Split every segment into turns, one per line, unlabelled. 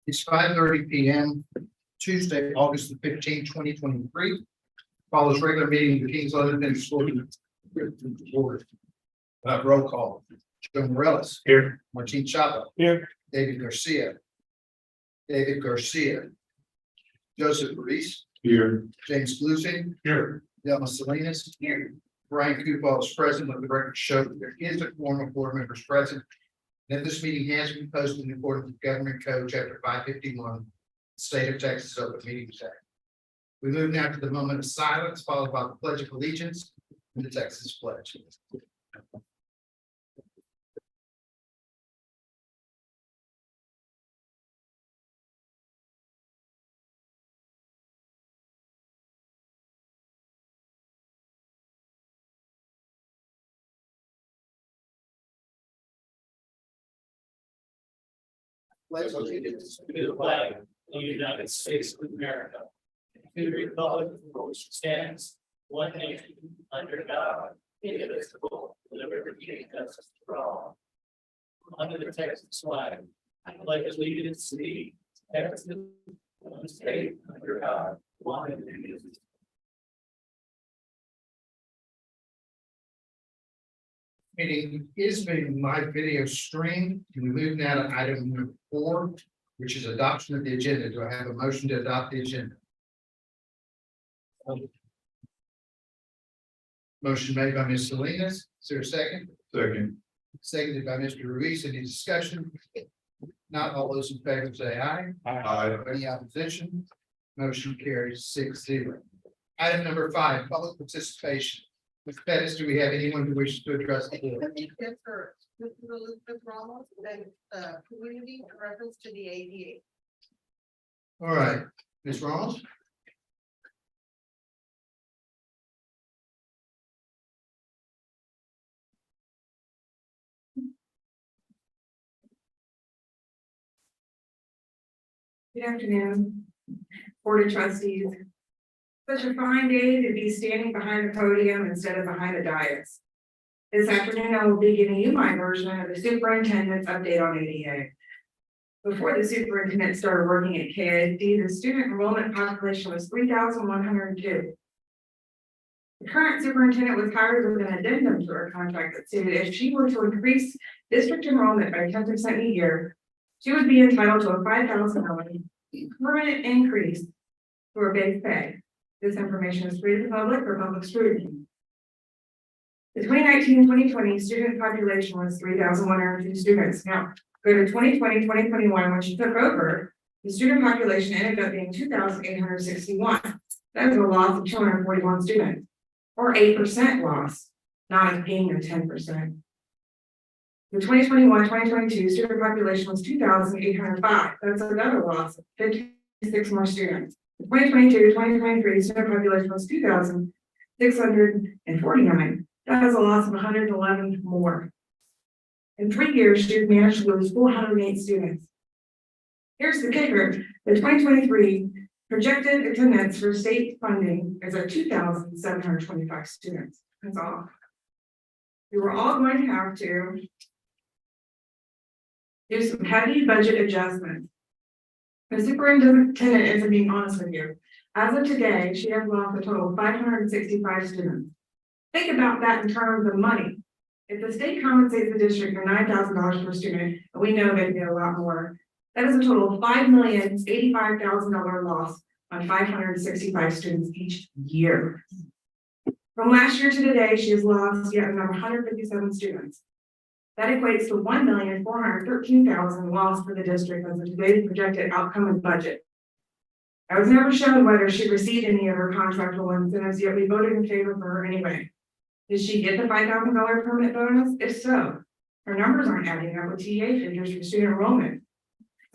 It's 5:30 p.m. Tuesday, August the 15th, 2023. Follows regular meeting of the Kings Lebanon School Board. Roll call. Joe Morellis. Here. Martin Chapa.
Here.
David Garcia. Joseph Reese.
Here.
James Blusing.
Here.
Delma Salinas. Here. Brian Coupal is present. Let the record show that there is a quorum of board members present. That this meeting has been posted in accordance with Government Code Chapter 551, State of Texas Open Meetings Act. We move now to the moment of silence, followed by the Pledge of Allegiance and the Texas Pledge. Pledge allegiance
To the flag of the United States of America, to the republic for which it stands, one nation, under God, indivisible, with liberty and justice for all. Under the Texas flag, I pledge allegiance to the Texas, one state, under God, one and indivisible.
meeting is being live video streamed. We move now to item number 4, which is adoption of the agenda. Do I have a motion to adopt the agenda? Motion made by Ms. Salinas. Is there a second?
Second.
Seconded by Mr. Ruiz. Any discussion? Not all those in favor say aye.
Aye.
Any opposition? Motion carries 6-0. Item number 5, public participation. Ms. Pettis, do we have anyone who wishes to address the board?
Yes, sir. This is Elizabeth Ramos, and community in reference to the ADA.
All right, Ms. Ross?
Good afternoon, Board of Trustees. Such a fine day to be standing behind the podium instead of behind the dais. This afternoon, I will be giving you my version of the superintendent's update on ADA. Before the superintendent started working at KISD, the student enrollment population was 3,102. The current superintendent was hired with an addendum to her contract that stated if she were to increase district enrollment by 10% a year, she would be entitled to a $5,000 permanent increase to her base pay. This information is free to the public for public scrutiny. The 2019-2020 student population was 3,102 students. Now, go to 2020-2021, when she took over, the student population ended up being 2,861. That is a loss of 241 students, or 8% loss, not a gain of 10%. The 2021-2022 student population was 2,805. That's another loss of 56 more students. The 2022-2023 student population was 2,649. That is a loss of 111 more. In 3 years, she managed to lose 408 students. Here's the kicker. The 2023 projected attendance for state funding is at 2,725 students. That's all. We were all going to have to do some heavy budget adjustments. The superintendent isn't being honest with you. As of today, she has lost a total of 565 students. Think about that in terms of money. If the state compensates the district for $9,000 per student, and we know they get a lot more, that is a total of $5,085,000 loss on 565 students each year. From last year to today, she has lost yet another 157 students. That equates to $1,413,000 lost for the district as of today's projected outcome and budget. I was never shown whether she received any of her contractual incentives, yet we voted in favor for her anyway. Did she get the $5,000 permanent bonus? If so, her numbers aren't adding up with TA figures for student enrollment.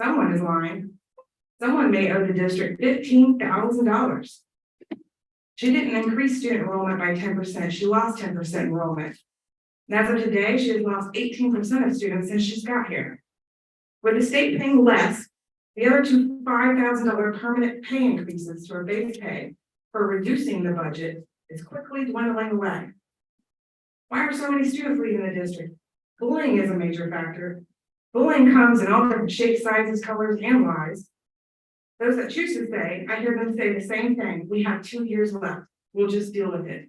Someone is lying. Someone may owe the district $15,000. She didn't increase student enrollment by 10%. She lost 10% enrollment. And as of today, she has lost 18% of students since she's got here. With the state paying less, the other two $5,000 permanent pay increases to her base pay for reducing the budget is quickly dwindling away. Why are so many students leaving the district? Bullying is a major factor. Bullying comes in all different shapes, sizes, colors, and lies. Those that choose to stay, I hear them say the same thing. We have 2 years left. We'll just deal with it.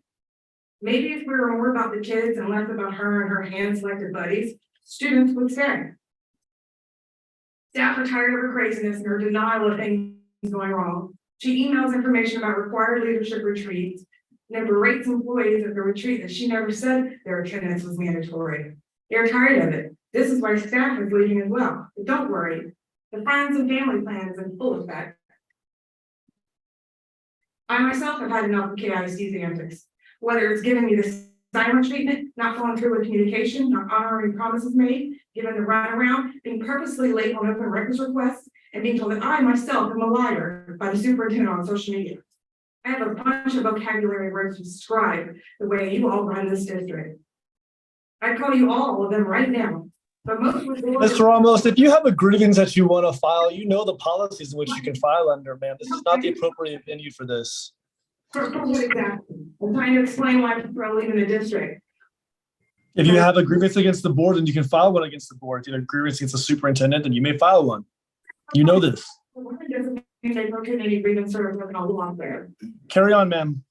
Maybe if we were more about the kids and less about her and her hand-selected buddies, students would stay. Staff are tired of her craziness and her denial of things going wrong. She emails information about required leadership retreats, and then berates employees at the retreat that she never said their attendance was mandatory. They're tired of it. This is why staff is leaving as well. But don't worry, the friends and family plan is in full effect. I myself have had enough of KISD's antics, whether it's giving me the silent treatment, not following through with communication, not honoring promises made, giving the runaround, being purposely late on open records requests, and being told that I myself am a liar by the superintendent on social media. I have a bunch of vocabulary words to describe the way you all run this district. I call you all of them right now, but most would.
Mr. Ramos, if you have a grievance that you want to file, you know the policies in which you can file under, man. This is not the appropriate venue for this.
For what exactly? I'm trying to explain why people are leaving the district.
If you have a grievance against the board, then you can file one against the board. If you have a grievance against the superintendent, then you may file one. You know this.
It doesn't mean they broke in any grievance or looking all along there.
Carry on, ma'am.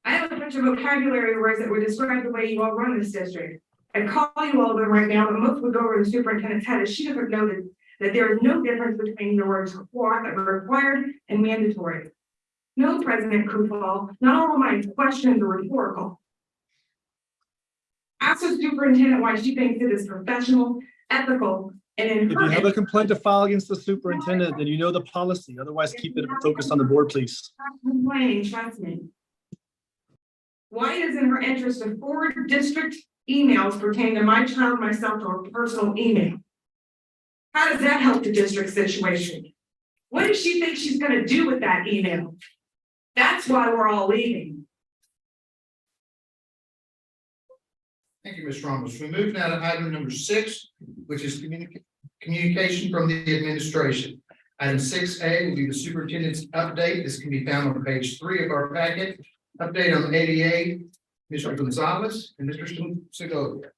I have a bunch of vocabulary words that would describe the way you all run this district. I call you all of them right now, but most would go over the superintendent's head as she doesn't noted that there is no difference between the words required and mandatory. No, President Kufal, not all of my questions are rhetorical. Ask the superintendent why she thinks it is professional, ethical, and in
If you have a complaint to file against the superintendent, then you know the policy. Otherwise, keep it focused on the board, please.
complaining, trust me. Why is in her interest to forward district emails pertaining to my child, myself, to her personal email? How does that help the district situation? What does she think she's gonna do with that email? That's why we're all leaving.
Thank you, Ms. Ramos. We move now to item number 6, which is communication from the administration. Item 6A will be the superintendent's update. This can be found on page 3 of our packet. Update on ADA, Mr. Gonzalez and Mr. Segovia.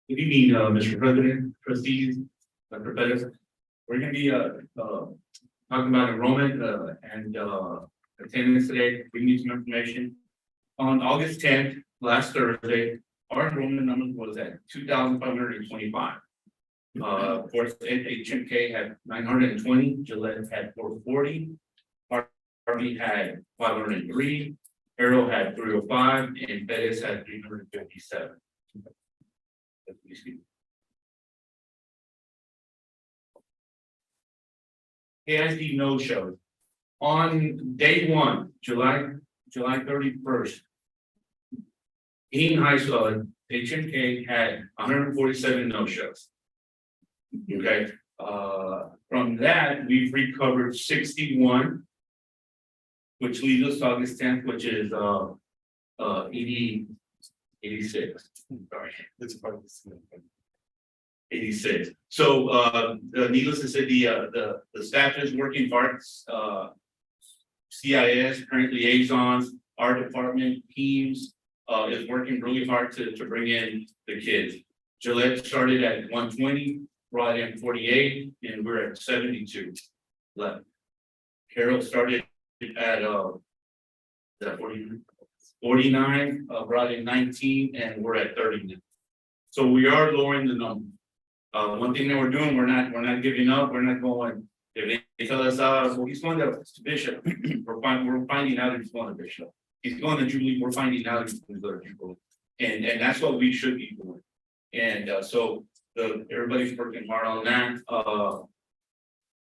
Good evening, Mr. President, trustees, Dr. Pettis. We're gonna be talking about enrollment and attendance today. We need some information. On August 10th, last Thursday, our enrollment number was at 2,525. Of course, HMK had 920, Gillette had 440, Harvey had 503, Arrow had 305, and Pettis had 357. KISD no shows. On day 1, July 31st, Eaton High School, HMK had 147 no shows. Okay, from that, we've recovered 61, which leaves us August 10th, which is 86. Sorry, that's part of this. 86. So needless to say, the staff is working hard. CIS, current liaisons, our department teams is working really hard to bring in the kids. Gillette started at 120, brought in 48, and we're at 72 left. Carroll started at 49, brought in 19, and we're at 30 now. So we are lowering the number. One thing that we're doing, we're not giving up. We're not going. If they tell us, well, he's going to Bishop, we're finding out he's going to Bishop. He's going to Jubilee. We're finding out he's going to go to Jubilee, and that's what we should be doing. And so everybody's working hard on that.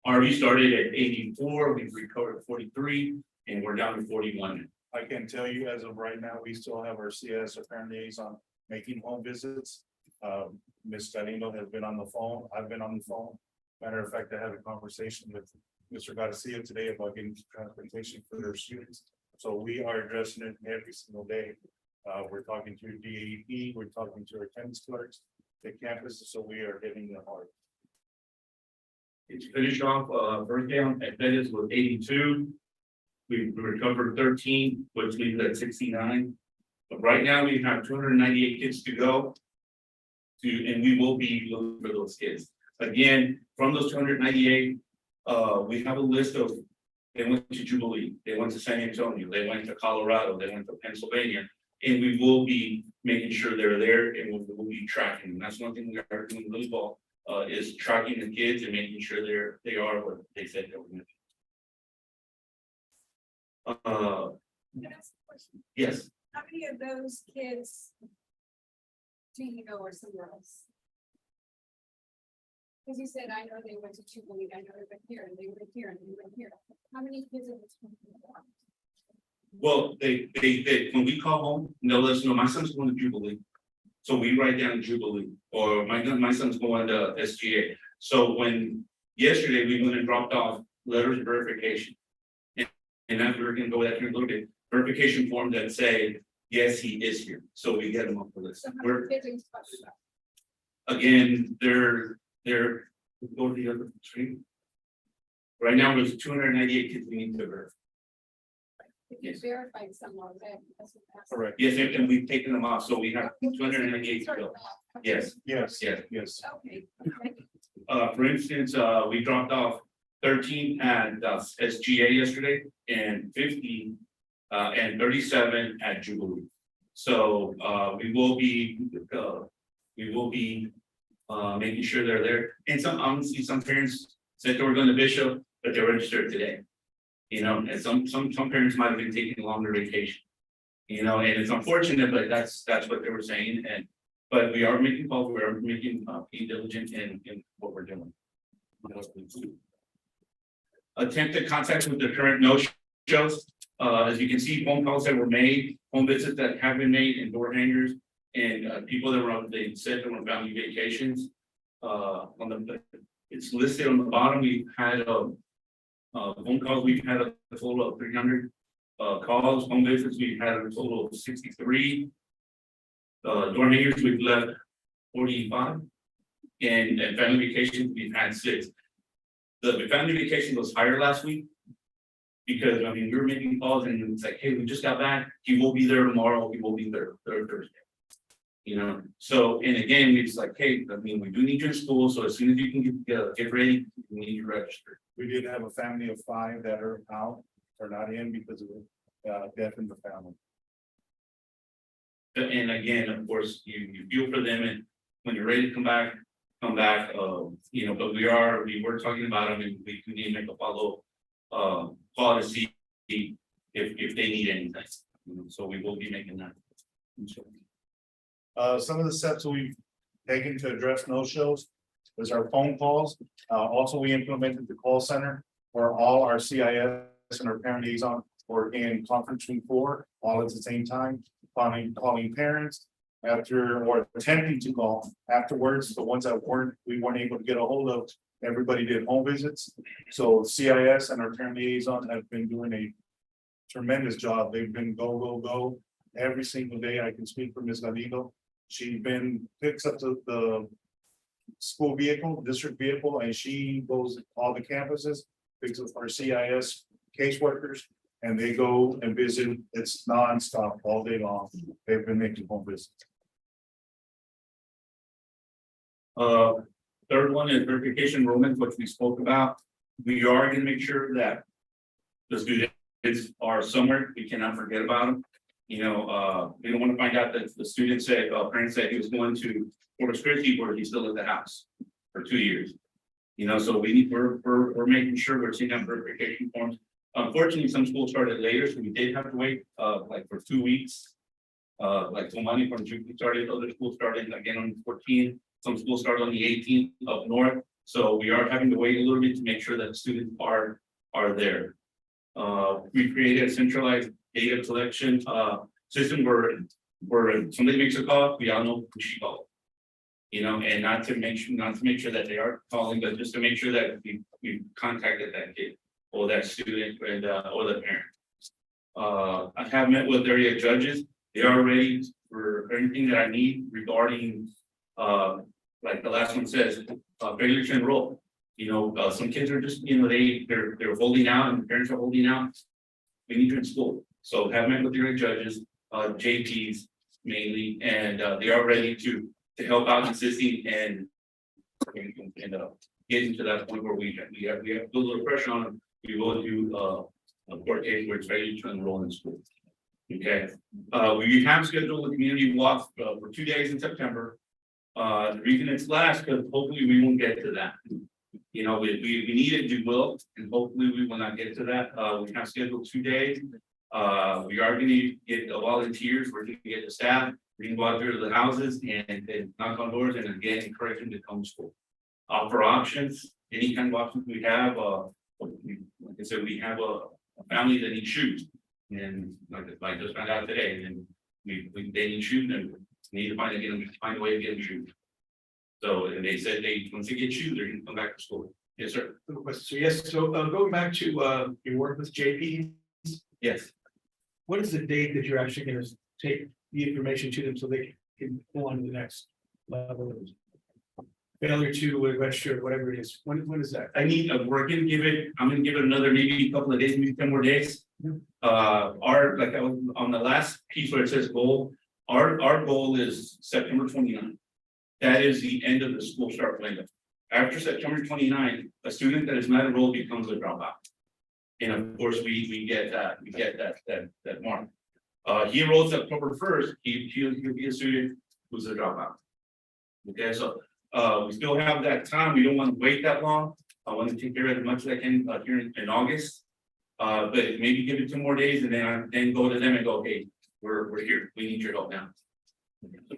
RV started at 84. We've recovered 43, and we're down to 41.
I can tell you as of right now, we still have our CS or parent liaison making home visits. Ms. Galindo has been on the phone. I've been on the phone. Matter of fact, I had a conversation with Mr. Garcia today about getting transportation for their students. So we are addressing it every single day. We're talking to DAEP, we're talking to our attendance clerks, the campus, so we are hitting them hard.
It's finished off, birthday on at Bettis was 82. We recovered 13, which leaves at 69. But right now we have 298 kids to go. And we will be looking for those kids. Again, from those 298, we have a list of, they went to Jubilee, they went to San Antonio, they went to Colorado, they went to Pennsylvania. And we will be making sure they're there and we'll be tracking. And that's one thing we are doing really well, is tracking the kids and making sure they are what they said they were going to be.
Can I ask a question?
Yes,
How many of those kids do you know are somewhere else? Because you said, I know they went to Jubilee, I know they went here, and they went here, and they went here. How many kids are this?
well, they, when we call home, they'll let us know, my son's going to Jubilee. So we write down Jubilee, or my son's going to SGA. So when yesterday we went and dropped off letters of verification. And after we're gonna go back here and look at verification form that say, yes, he is here. So we get him off the list.
So how
We're,
many kids are you talking about?
again, they're, go to the other screen. Right now, there's 298 kids we need to verify.
If you verified some already, that's what I'm asking.
Correct.
Yes, and we've taken them off, so we have 298 to go. Yes,
Yes.
yes.
Yes.
Okay.
For instance, we dropped off 13 at SGA yesterday and 50 and 37 at Jubilee. So we will be making sure they're there. And honestly, some parents said they were going to Bishop, but they're registered today. You know, and some parents might have been taking a longer vacation. You know, and it's unfortunate, but that's what they were saying. But we are making calls, we are making being diligent in what we're doing. Attempted contact with the current no-shows. As you can see, phone calls that were made, home visits that have been made, and door hangers, and people that were on, they said they were on family vacations. It's listed on the bottom. We've had phone calls. We've had a total of 300 calls. Home visits. We've had a total of 63. Door hangers. We've left 45, and family vacations. We've had 6. The family vacation was higher last week because I mean we were making calls and it's like, hey, we just got back. He will be there tomorrow. He will be there Thursday. You know, so and again, it's like, hey, I mean, we do need you in school. So as soon as you can get ready, we need you registered.
We did have a family of 5 that are out or not in because of death in the family.
And again, of course, you feel for them, and when you're ready to come back. You know, but we were talking about them, and we need to make a follow call to see if they need anything. You know, so we will be making that.
Some of the steps we've taken to address no-shows is our phone calls. Also, we implemented the call center where all our CIS and our parent liaison were in conference room 4 all at the same time, calling parents. After or attempting to call afterwards, the ones that we weren't able to get a hold of, everybody did home visits. So CIS and our parent liaison have been doing a tremendous job. They've been go every single day. I can speak for Ms. Galindo. She picks up the school vehicle, district vehicle, and she goes to all the campuses, picks up our CIS caseworkers, and they go and visit. It's nonstop all day long. They've been making home visits.
Third one is verification enrollment, which we spoke about. We are going to make sure that the students are somewhere. We cannot forget about them. You know, we don't want to find out that the student said, parents said he was going to Corpus Christi, where he's still at the house for 2 years. You know, so we're making sure we're seeing that verification forms. Unfortunately, some schools started later, so we did have to wait like for 2 weeks. Like some money from June started, other schools started again on the 14th. Some schools start on the 18th up north, so we are having to wait a little bit to make sure that students are there. We created a centralized data collection system where somebody makes a call, we all know who she called. You know, and not to make sure that they are calling, but just to make sure that we contacted that kid or that student and or the parent. I have met with area judges. They are ready for anything that I need regarding like the last one says, failure to enroll. You know, some kids are just, you know, they're holding out and the parents are holding out. We need you in school. So have met with area judges, JPs mainly, and they are ready to help out assisting and getting to that point where we have a little pressure on them. We will do a court case where it's ready to enroll in school. Okay, we have scheduled a community walk for 2 days in September. The reason it's last, because hopefully we won't get to that. You know, we need it, we will, and hopefully we will not get to that. We have scheduled 2 days. We are going to get the volunteers, we're going to get the staff, we can go out there to the houses and knock on doors and again encourage them to come to school. Offer options, any kind of options we have, like I said, we have a family that needs shoes. And like I just found out today, and they need shoes and need to find a way to get them shoes. So, and they said once they get shoes, they're gonna come back to school. Yes, sir.
So yes, so going back to your work with JP,
Yes.
what is the date that you're actually gonna take the information to them so they can go on to the next level? Failure to register, whatever it is, when is that?
I need, we're gonna give it, I'm gonna give it another maybe a couple of days, maybe 10 more days. Like I was on the last piece where it says goal, our goal is September 29th. That is the end of the school start window. After September 29th, a student that is not enrolled becomes a dropout. And of course, we get that mark. He enrolls October 1st, he'll be a student who's a dropout. Okay, so we still have that time. We don't want to wait that long. I want to take care of as much as I can here in August. But maybe give it 2 more days and then go to them and go, hey, we're here. We need your help now.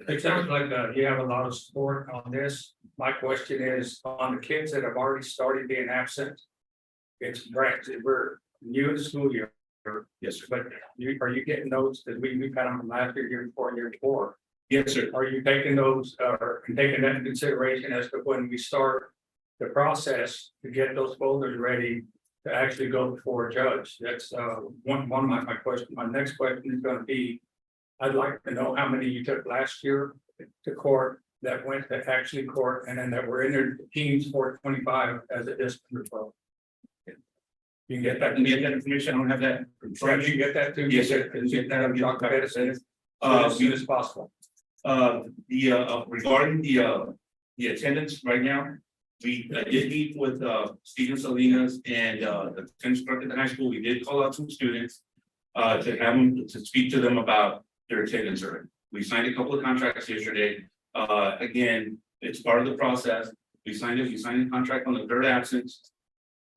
It sounds like you have a lot of support on this. My question is on the kids that have already started being absent. It's we're new in the school year.
Yes, sir.
But are you getting those that we've had them last year before?
Yes, sir.
Are you taking those or taking that into consideration as to when we start the process to get those folders ready to actually go before a judge? That's one of my questions. My next question is going to be, I'd like to know how many you took last year to court that went to actually court and then that were in their teams for 25 as a discipline referral. You can get that.
Information. I don't have that.
Try to get that to.
Yes, sir.
Get that on Dr. Edison as soon as possible.
Regarding the attendance right now, we did meet with Steven Salinas and the tennis instructor at the high school. We did call out some students to have them to speak to them about their attendance already. We signed a couple of contracts yesterday. Again, it's part of the process. We signed a contract on the third absence.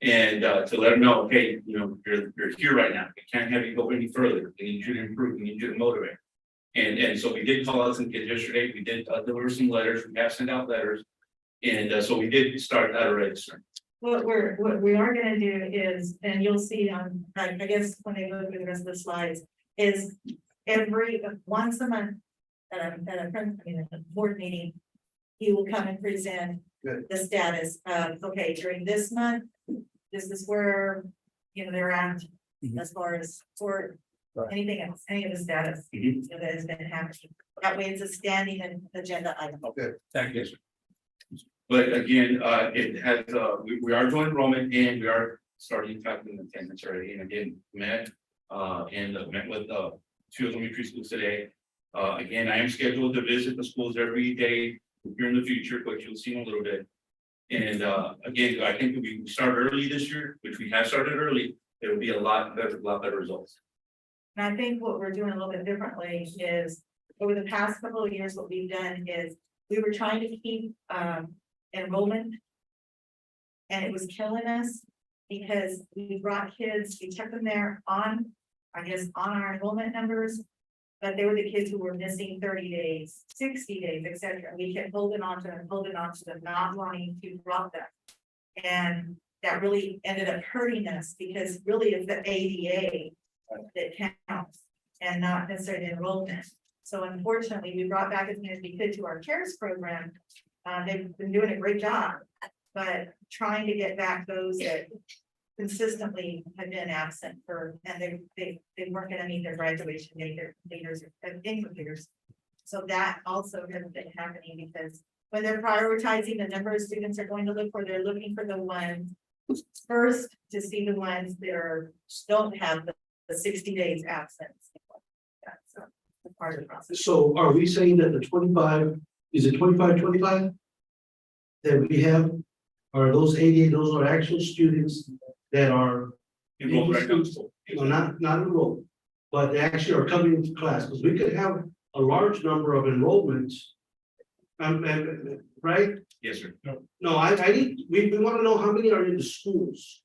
And to let them know, hey, you know, you're here right now. We can't have you go any further. We need you to improve. We need you to motivate. And so we did call out some kids yesterday. We did deliver some letters. We have sent out letters. And so we did start that already, sir.
What we are gonna do is, and you'll see on, I guess, when they go through the rest of the slides, is once a month, at a board meeting, he will come and present the status of, okay, during this month, this is where, you know, they're at as far as for anything else, any of the status you know, that has been happening. That way it's a standing agenda item.
Okay.
Thank you. But again, it has, we are doing enrollment and we are starting tracking attendance already. And again, met with 2 elementary schools today. Again, I am scheduled to visit the schools every day here in the future, but you'll see in a little bit. And again, I think if we start early this year, which we have started early, it will be a lot better results.
And I think what we're doing a little bit differently is, over the past couple of years, what we've done is, we were trying to keep enrollment. And it was killing us, because we brought kids, we took them there on, I guess, on our enrollment numbers. But they were the kids who were missing 30 days, 60 days, etc. We kept holding on to them, not wanting to drop them. And
that really ended up hurting us because really it's the ADA that counts and not necessarily enrollment. So unfortunately, we brought back as many as we could to our CARES program. They've been doing a great job, but trying to get back those that consistently have been absent and they weren't gonna meet their graduation date, their leaders, income leaders. So that also has been happening because when they're prioritizing the number of students they're going to look for, they're looking for the ones first to see the ones that don't have the 60 days absence. That's a part of the process.
So are we saying that the 25, is it 25 that we have? Are those 88, those are actual students that are
Enrolled right now.
no, not enrolled, but they actually are coming into class, because we could have a large number of enrollments. Right?
Yes, sir.
No, I need, we want to know how many are in the schools,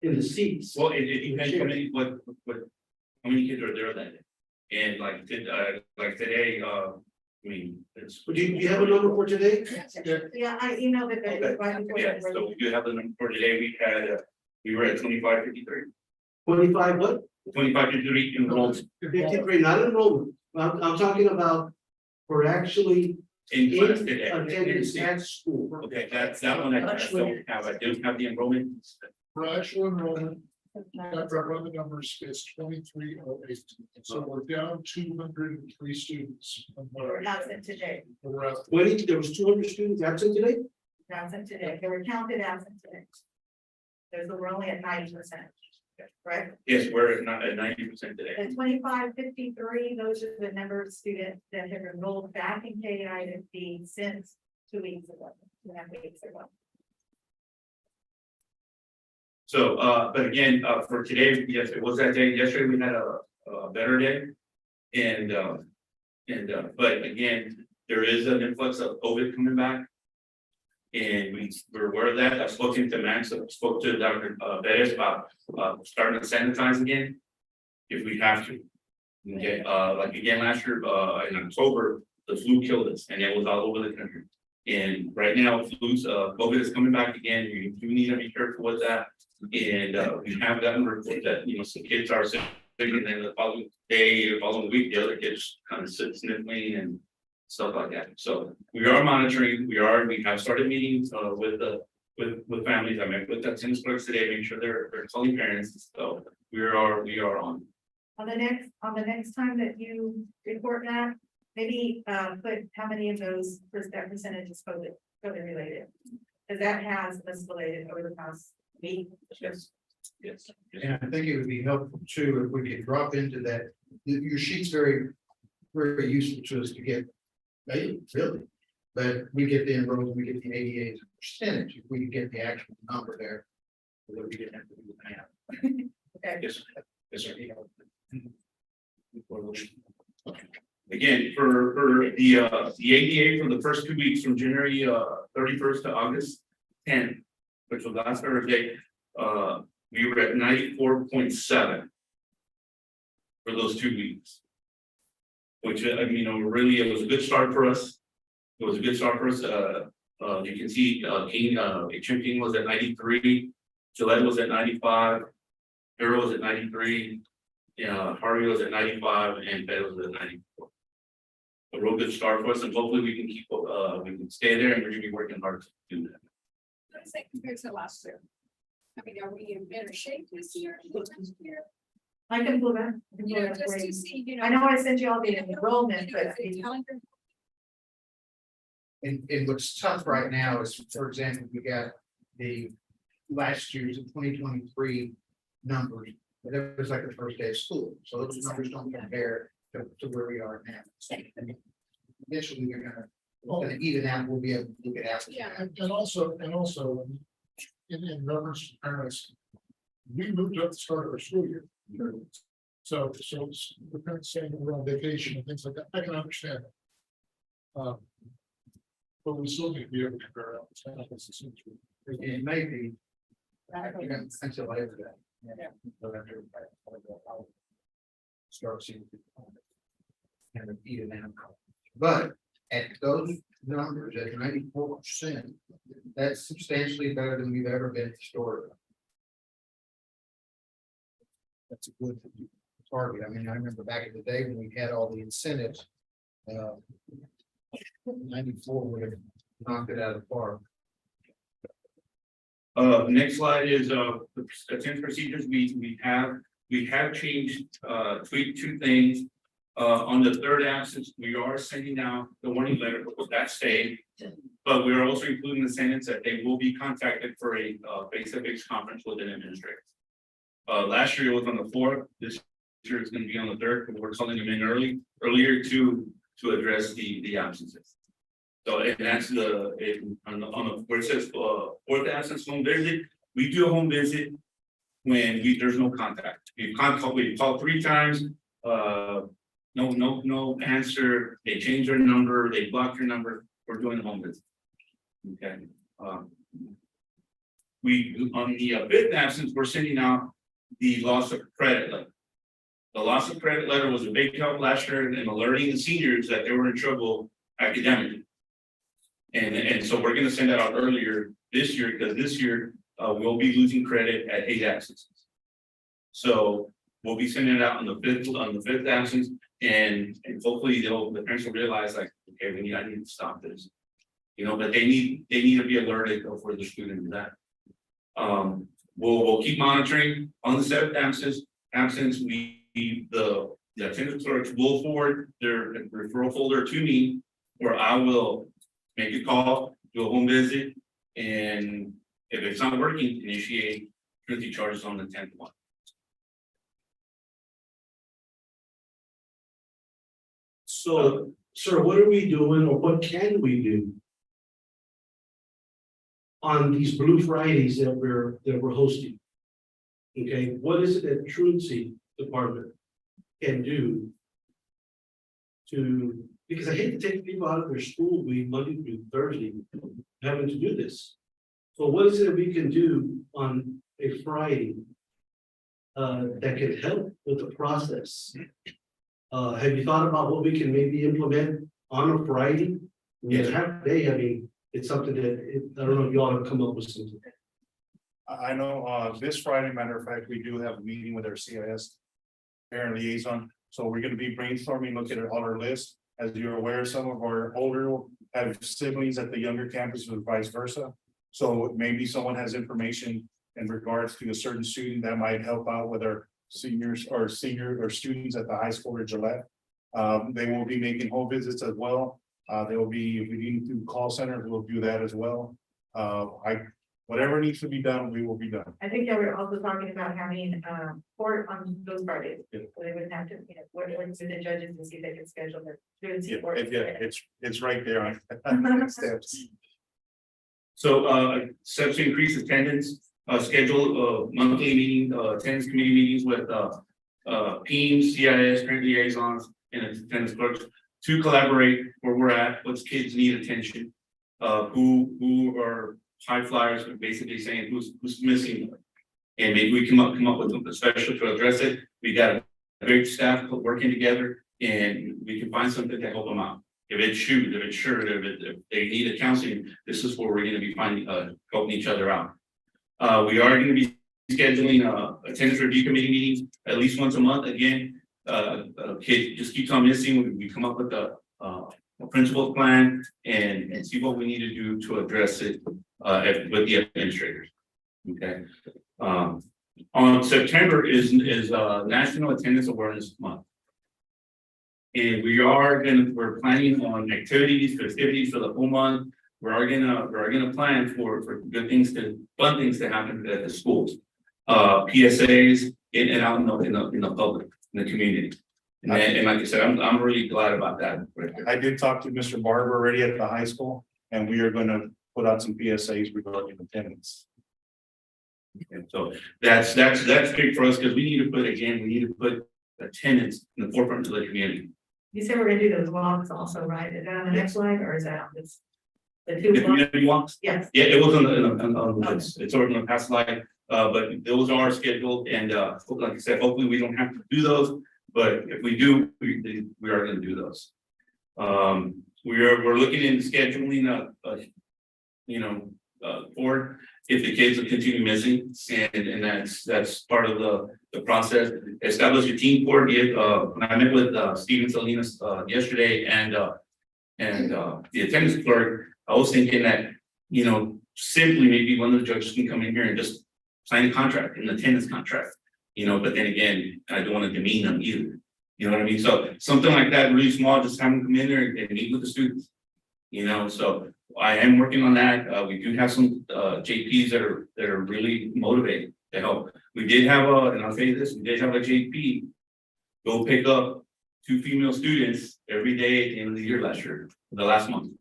in the seats.
Well, it depends how many, how many kids are there that day. And like today, I mean, it's.
Do you have a number for today?
Yeah, I emailed it.
Okay.
Right before
Yeah,
the-
so we do have the number for today. We were at 2553.
25 what?
2553 enrolled
53, not enrollment. I'm talking about for actually
in class today.
attendance at school.
Okay, that one I don't have. I don't have the enrollment.
For actual enrollment, after I run the numbers, it's 2308. So we're down 203 students.
Absent today,
We're out.
20, there was 200 students absent today?
absent today, they were counted absent today. We're only at 90%, correct?
Yes, we're at 90% today.
The 2553, those are the number of students that have enrolled back in KISD since 2 weeks ago, 2.5 weeks ago.
So, but again, for today, yes, it was that day. Yesterday, we had a better day. But again, there is an influx of COVID coming back. And we're aware of that. I've spoken to Max, I spoke to Dr. Bettis about starting to sanitize again. If we have to. Okay, like again, last year, in October, the flu killed us and it was all over the country. And right now, COVID is coming back again. You do need to be careful with that. And we have gotten report that, some kids are sick, and then the following day, or following week, the other kids kind of sniffling and stuff like that. So we are monitoring, we have started meetings with families. I met with the tennis players today, make sure they're calling parents. So we are on.
On the next time that you report that, maybe put how many of those, that percentage is COVID related. Because that has escalated over the past week.
Yes.
And I think it would be helpful too, if we could drop into that, your sheet's very, very useful to us to get. Really, but we get the enrollment, we get the ADA percentage, if we could get the actual number there. So that we didn't have to do the math.
Okay.
Yes, sir. Again, for the ADA for the first 2 weeks from January 31st to August 10th, which was last Thursday, we were at 94.7 for those 2 weeks. Which, really, it was a good start for us. It was a good start for us. You can see, King was at 93, Gillette was at 95, Hero was at 93, Harvey was at 95, and Bed was at 94. A real good start for us, and hopefully we can stay there, and we're gonna be working hard to do that.
Let's say compared to last year. I mean, are we in better shape this year than last year?
I can pull that.
Just to see,
I know I sent you all the enrollment, but
And what's tough right now is, for example, we got the last year's 2023 numbers. But that was like the first day of school, so those numbers don't compare to where we are now. And eventually, we're gonna even out, we'll be able to look at apples.
Yeah.
And also, in reference to parents, we moved up the start of our school year. So the parents saying we're on vacation and things like that, I can understand. But we still need to be able to compare apples. It may be. Until later that. Start seeing. And even now. But at those numbers, at 94%, That's substantially better than we've ever been historically. That's a good target. I mean, I remember back in the day when we had all the incentives. 94 would have knocked it out of the park.
Next slide is, the attendance procedures. We have changed, tweaked two things. On the third absence, we are sending out the warning letter, that stayed. But we're also including the sentence that they will be contacted for a, face-to-face conference with an administrator. Last year it was on the 4th, this year it's gonna be on the 3rd, but we're calling them in earlier to address the absences. So, and that's on the, where it says, fourth absence home visit, we do a home visit when there's no contact. We've called 3 times, no answer, they change their number, they block your number, we're doing a home visit. Okay, we, on the 5th absence, we're sending out the loss of credit letter. The loss of credit letter was a big help last year in alerting the seniors that they were in trouble academically. And so we're gonna send that out earlier this year, because this year, we'll be losing credit at 8 absences. So we'll be sending it out on the 5th absence, and hopefully the parents will realize, like, okay, I need to stop this. You know, but they need to be alerted for the student to that. We'll keep monitoring on the 7th absence. The attendance clerks will forward their referral folder to me, where I will make a call, do a home visit, and if it's not working, initiate penalty charges on the 10th one.
So, sir, what are we doing, or what can we do on these Blue Fridays that we're hosting? Okay, what is it that truancy department can do to, because I hate to take people out of their school week, Monday through Thursday, having to do this. So what is it that we can do on a Friday that can help with the process? Have you thought about what we can maybe implement on a Friday?
Yes.
Half day, I mean, it's something that, I don't know if you all have come up with something.
I know, this Friday, matter of fact, we do have a meeting with our CIS parent liaison. So we're gonna be brainstorming, looking at all our lists. As you're aware, some of our older have siblings at the younger campus or vice versa. So maybe someone has information in regards to a certain student that might help out with our seniors or students at the high school or Gillette. They will be making home visits as well. They will be, if we need to call center, we'll do that as well. Whatever needs to be done, we will be done.
I think they were also talking about having, court on those Fridays.
Yeah.
So they wouldn't have to, work with the judges and see if they can schedule their students.
Yeah,
court.
it's right there on steps.
So, steps to increase attendance, schedule, monthly meeting, attendance committee meetings with, PEAMS, CIS, parent liaisons, and attendance clerks to collaborate where we're at, what kids need attention. Who are high flyers, basically saying who's missing. And maybe we come up with something special to address it. We got a great staff working together, and we can find something to help them out. If it's shoes, if it's shirt, if they need a counseling, this is where we're gonna be finding, helping each other out. We are gonna be scheduling, attendance review committee meetings at least once a month. Again, kid just keeps on missing. We come up with a principal plan and see what we need to do to address it, with the administrators. Okay. On September is National Attendance Awareness Month. And we're planning on activities, festivities for the whole month. We're gonna plan for fun things to happen at the schools. PSAs and out in the public, in the community. And like I said, I'm really glad about that.
I did talk to Mr. Barber already at the high school, and we are gonna put out some PSAs regarding attendance.
And so that's big for us, because we need to put attendance in the forefront of the community.
You said we're gonna do those walks also, right? Is that on the next slide, or is that on this? The
The
two walks?
community walks,
Yes.
yeah, it was on it's already on the past slide, but those are scheduled, and like I said, hopefully we don't have to do those, but if we do, we are gonna do those. We're looking into scheduling board if the kids will continue missing, and that's part of the process. Establish a team board. When I met with Steven Salinas yesterday and the attendance clerk, I was thinking that, you know, simply maybe one of the judges can come in here and just sign a contract, an attendance contract, you know, but then again, I don't want to demean them either. You know what I mean? So something like that, really small, just have them come in there and meet with the students. You know, so I am working on that. We do have some JPs that are really motivated to help. We did have and I'll say this, we did have a JP go pick up 2 female students every day at the end of the year last year, the last month.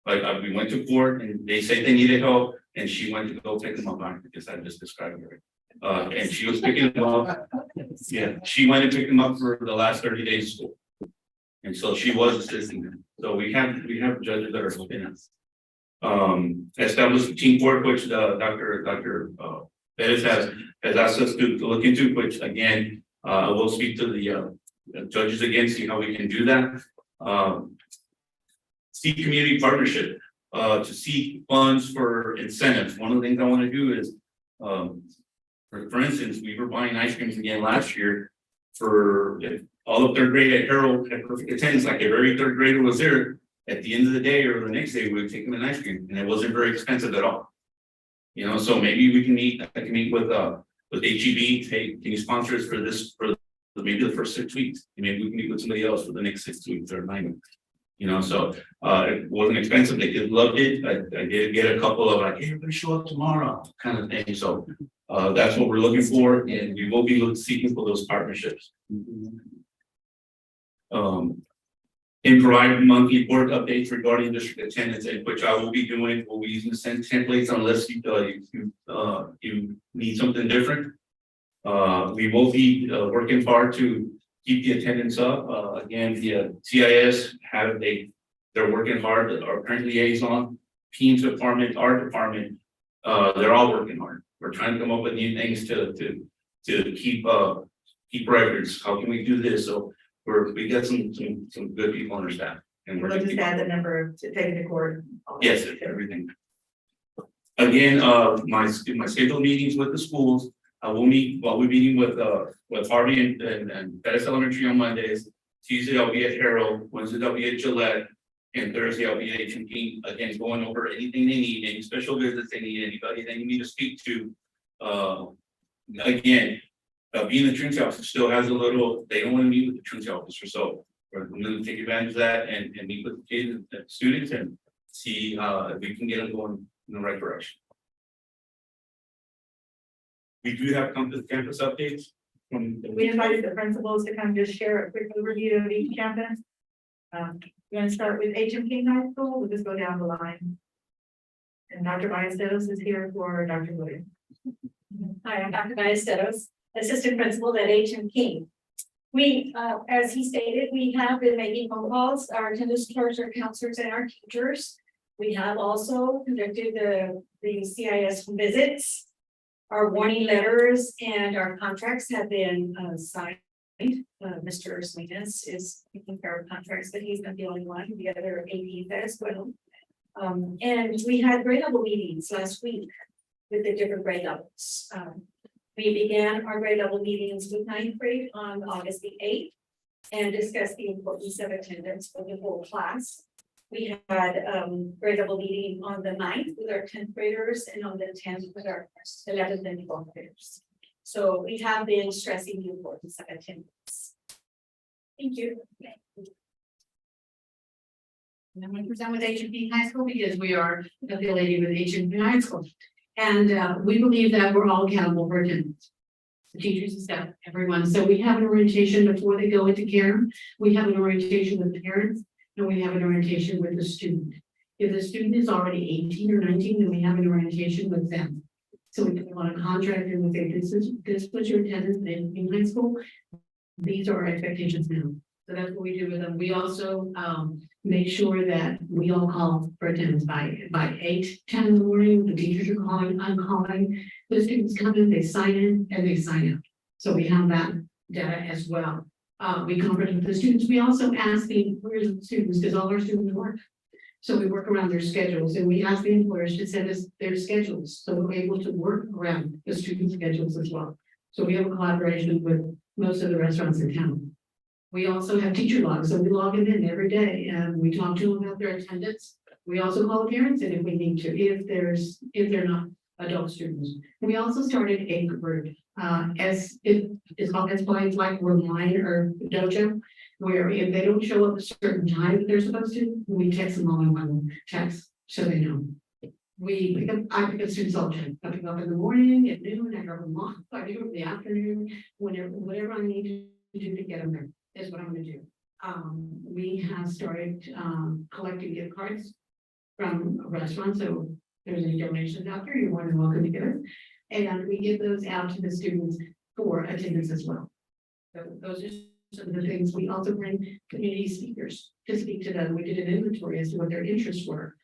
Like we went to court and they said they needed help and she went to go pick them up. I guess I just described her. And she was picking them up. Yeah, she went and picked them up for the last 30 days of school. And so she was assisting them. So we have judges that are helping us. Establish a team board, which Dr. Perez has asked us to look into, which again, we'll speak to the judges again, see how we can do that. Seek community partnership, to seek funds for incentives. One of the things I want to do is, for instance, we were buying ice creams again last year for all of 3rd grade at Harold had perfect attendance, like every 3rd grader was there. At the end of the day or the next day, we would take them an ice cream and it wasn't very expensive at all. You know, so maybe we can I can meet with HEB, hey, can you sponsor us for this, for maybe the first 6 weeks? And maybe we can meet with somebody else for the next 6 weeks or 9 weeks. You know, so it wasn't expensive. They kids loved it. I did get a couple of like, hey, everybody show up tomorrow kind of thing. So that's what we're looking for, and we will be seeking for those partnerships. And provide monthly board updates regarding district attendance, and which I will be doing. We'll be using the same templates unless you need something different. We will be working hard to keep the attendance up. Again, the CIS they're working hard. Our current liaison, Teams department, our department, they're all working hard. We're trying to come up with new things to keep records. How can we do this? So we got some good people on our staff, and we're
We'll just add the number to take to court.
yes, everything. Again, my scheduled meetings with the schools. We'll be meeting with Harvey and Pettis Elementary on Mondays. Tuesday I'll be at Harold. Wednesday I'll be at Gillette, and Thursday I'll be at H&P. Again, going over anything they need, any special visits they need, anybody they need me to speak to. Again. Being the truancy officer still has a little, they don't want to meet with the truancy officer, so we're going to take advantage of that and meet with the kids and students and see if we can get them going in the right direction. We do have campus updates from.
We invited the principals to come just share a quick overview of each campus. We're going to start with H&P High School. We'll just go down the line. And Dr. Ballesteros is here for Dr. Williams.
Hi, I'm Dr. Ballesteros, Assistant Principal at H&P. We, as he stated, we have been making phone calls, our attendance clerks, our counselors, and our teachers. We have also conducted the CIS visits. Our warning letters and our contracts have been signed. Mr. Salinas is taking care of contracts, but he's not the only one, the other AD as well. And we had grade level meetings last week with the different grade levels. We began our grade level meetings with 9th grade on August the 8th and discussed the importance of attendance for the whole class. We had grade level meeting on the 9th with our 10th graders and on the 10th with our 11th and 12th graders. So we have been stressing the importance of attendance. Thank you.
And I'm going to present with H&P High School because we are affiliated with H&P High School. And we believe that we're all accountable for attendance. The teachers and staff, everyone. So we have an orientation before they go into care. We have an orientation with the parents, and we have an orientation with the student. If the student is already 18 or 19, then we have an orientation with them. So we can want a contract and we say, this was your attendance in high school. These are our expectations now. So that's what we do with them. We also make sure that we all call for attendance by 8, 10 in the morning. The teachers are calling, I'm calling. The students come in, they sign in, and they sign out. So we have that data as well. We conference with the students. We also ask the where's the students, because all our students work. So we work around their schedules and we ask the employers to send us their schedules, so we're able to work around the student schedules as well. So we have a collaboration with most of the restaurants in town. We also have teacher logs, so we log them in every day and we talk to them about their attendance. We also call parents in if we need to, if they're not adult students. We also started a group, as it's like Remind or Dojo, where if they don't show up a certain time that they're supposed to, we text them all in one text, so they know. I pick up students all the time. I pick up in the morning, at noon, I drop them off, I do it in the afternoon, whatever I need to do to get them there, is what I'm gonna do. We have started, collecting gift cards from restaurants, so if there's any donations out there, you're more than welcome to give it. And we give those out to the students for attendance as well. So those are some of the things. We also bring community speakers to speak to them. We did an inventory as to what their interests were.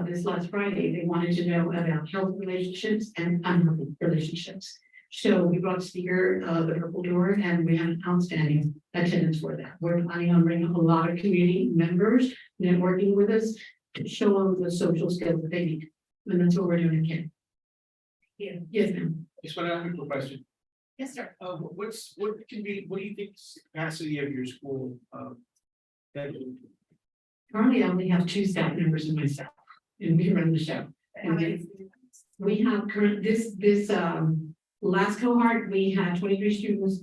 This last Friday, they wanted to know about health relationships and unhealthy relationships. So we brought speaker, the Purple Door, and we had outstanding attendance for that. We're planning on bringing a lot of community members networking with us to show them the social skills that they need. And that's what we're doing again. Yeah, yes, ma'am.
Just want to ask you a question.
Yes, sir.
What do you think is the capacity of your school? That
Currently, I only have 2 staff members and myself, and we run the show.
How many
We have this last cohort, we had 23 students,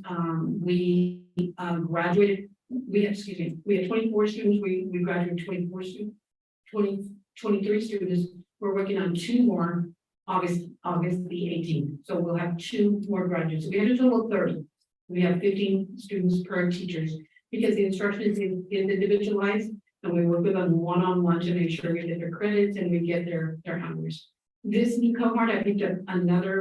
we graduated, we had 24 students, we graduated 24 students. 23 students, we're working on 2 more, August the 18th, so we'll have 2 more graduates, we had a total of 30. We have 15 students per teachers, because the instruction is individualized, and we work with them one-on-one to make sure we get their credits and we get their hours. This new cohort, I picked up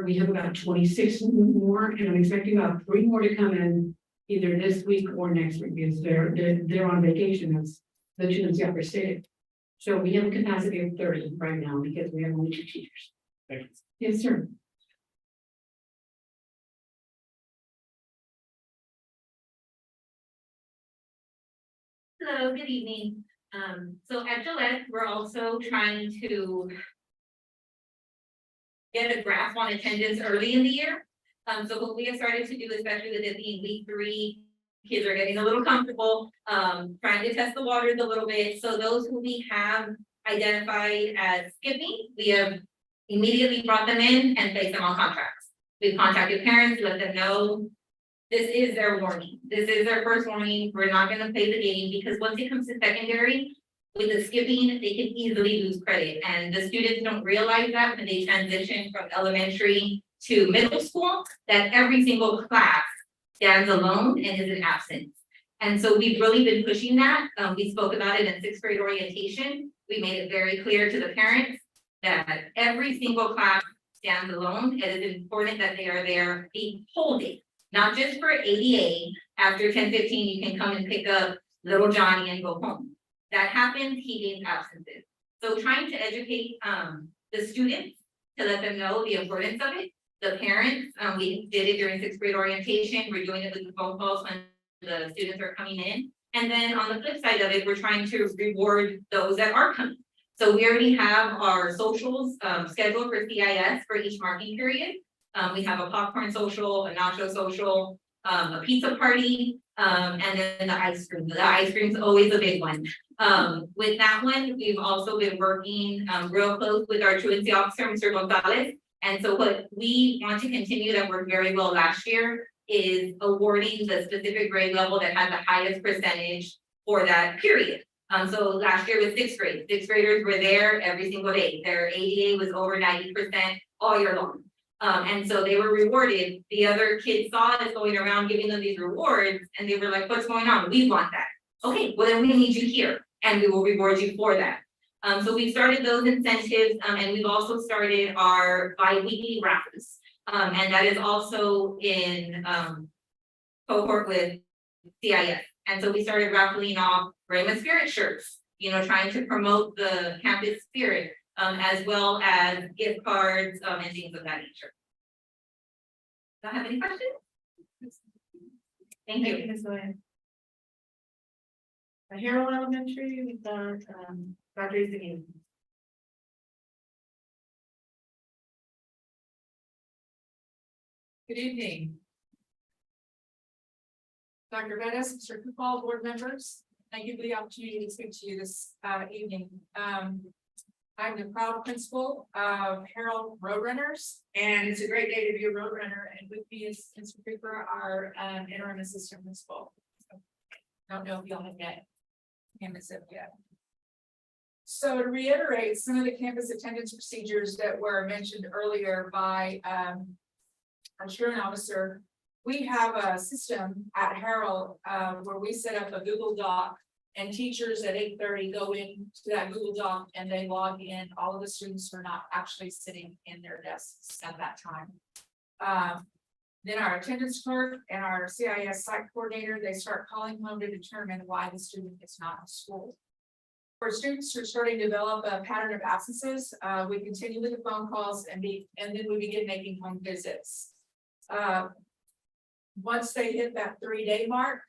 we have about 26 more, and I'm expecting about 3 more to come in either this week or next week, because they're on vacation, as the students got stated. So we have a capacity of 30 right now, because we have only 2 teachers.
Thank you.
Yes, sir.
Hello, good evening. So at Gillette, we're also trying to get a grasp on attendance early in the year. So what we have started to do, especially with it being week 3, kids are getting a little comfortable, trying to test the waters a little bit. So those who we have identified as skipping, we have immediately brought them in and placed them on contracts. We've contacted parents, let them know this is their warning. This is their first warning. We're not going to play the game, because once it comes to secondary, with the skipping, they can easily lose credit. And the students don't realize that when they transition from elementary to middle school, that every single class stands alone and is in absence. And so we've really been pushing that. We spoke about it in 6th grade orientation. We made it very clear to the parents that every single class stands alone. It is important that they are there the whole day. Not just for ADA, after 10:15, you can come and pick up little Johnny and go home. That happens, he gains absences. So trying to educate the students to let them know the importance of it. The parents, we did it during 6th grade orientation. We're doing it with the phone calls when the students are coming in. And then on the flip side of it, we're trying to reward those that are coming. So we already have our socials scheduled for CIS for each marking period. We have a popcorn social, a nacho social, a pizza party, and then the ice cream. The ice cream is always a big one. With that one, we've also been working real close with our truancy officer, Mr. Gonzalez. And so what we want to continue that worked very well last year is awarding the specific grade level that had the highest percentage for that period. So last year was 6th grade. 6th graders were there every single day. Their ADA was over 90% all year long. And so they were rewarded. The other kids saw us going around giving them these rewards, and they were like, what's going on? We want that. Okay, well then we need you here, and we will reward you for that. So we've started those incentives, and we've also started our bi-weekly raffles. And that is also in cohort with CIS. And so we started raffling off Raymond Spirit shirts, trying to promote the campus spirit, as well as gift cards and things of that nature. Do I have any questions? Thank you.
Ms. Williams. Harold Elementary, we've got, Dr. Izagin.
Good evening. Dr. Bettis, Mr. Kupal, board members, thank you for the opportunity to speak to you this evening. I'm the proud principal of Harold Roadrunners, and it's a great day to be a Roadrunner, and with me is Mr. Cooper, our interim assistant principal. Don't know if y'all have met him as of yet. So to reiterate some of the campus attendance procedures that were mentioned earlier by our truant officer, we have a system at Harold where we set up a Google Doc, and teachers at 8:30 go into that Google Doc and they log in all of the students who are not actually sitting in their desks at that time. Then our attendance clerk and our CIS site coordinator, they start calling home to determine why the student is not in school. For students who are starting to develop a pattern of absences, we continue with the phone calls and then we begin making home visits. Once they hit that 3-day mark,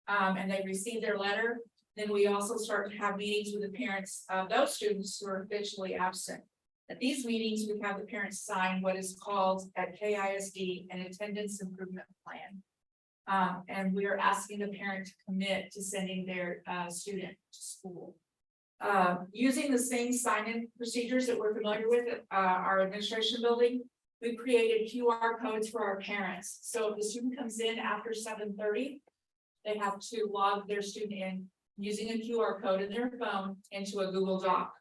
and they receive their letter, then we also start to have meetings with the parents of those students who are officially absent. At these meetings, we have the parents sign what is called at KISD an attendance improvement plan. And we are asking the parent to commit to sending their student to school. Using the same sign-in procedures that we're familiar with at our administration building, we created QR codes for our parents. So if the student comes in after 7:30, they have to log their student in using a QR code in their phone into a Google Doc.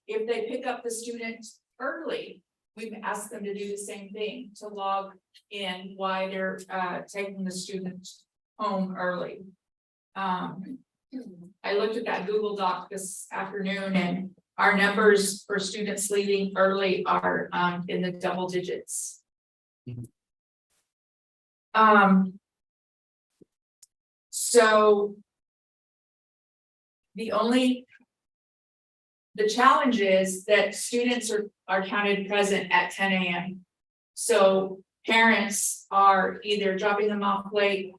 If they pick up the student early, we've asked them to do the same thing, to log in why they're taking the student home early. I looked at that Google Doc this afternoon, and our numbers for students leaving early are in the double digits. So the challenge is that students are counted present at 10 a.m. So parents are either dropping them off late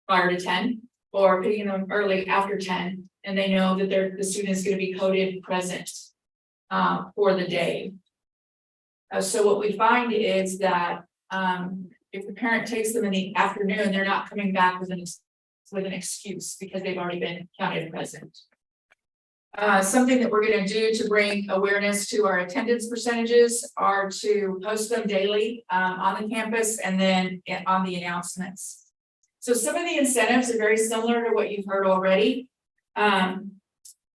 prior to 10 or picking them early after 10, and they know that the student is going to be coded present for the day. So what we find is that if the parent takes them in the afternoon, they're not coming back with an excuse because they've already been counted present. Something that we're going to do to bring awareness to our attendance percentages are to post them daily on the campus and then on the announcements. So some of the incentives are very similar to what you've heard already.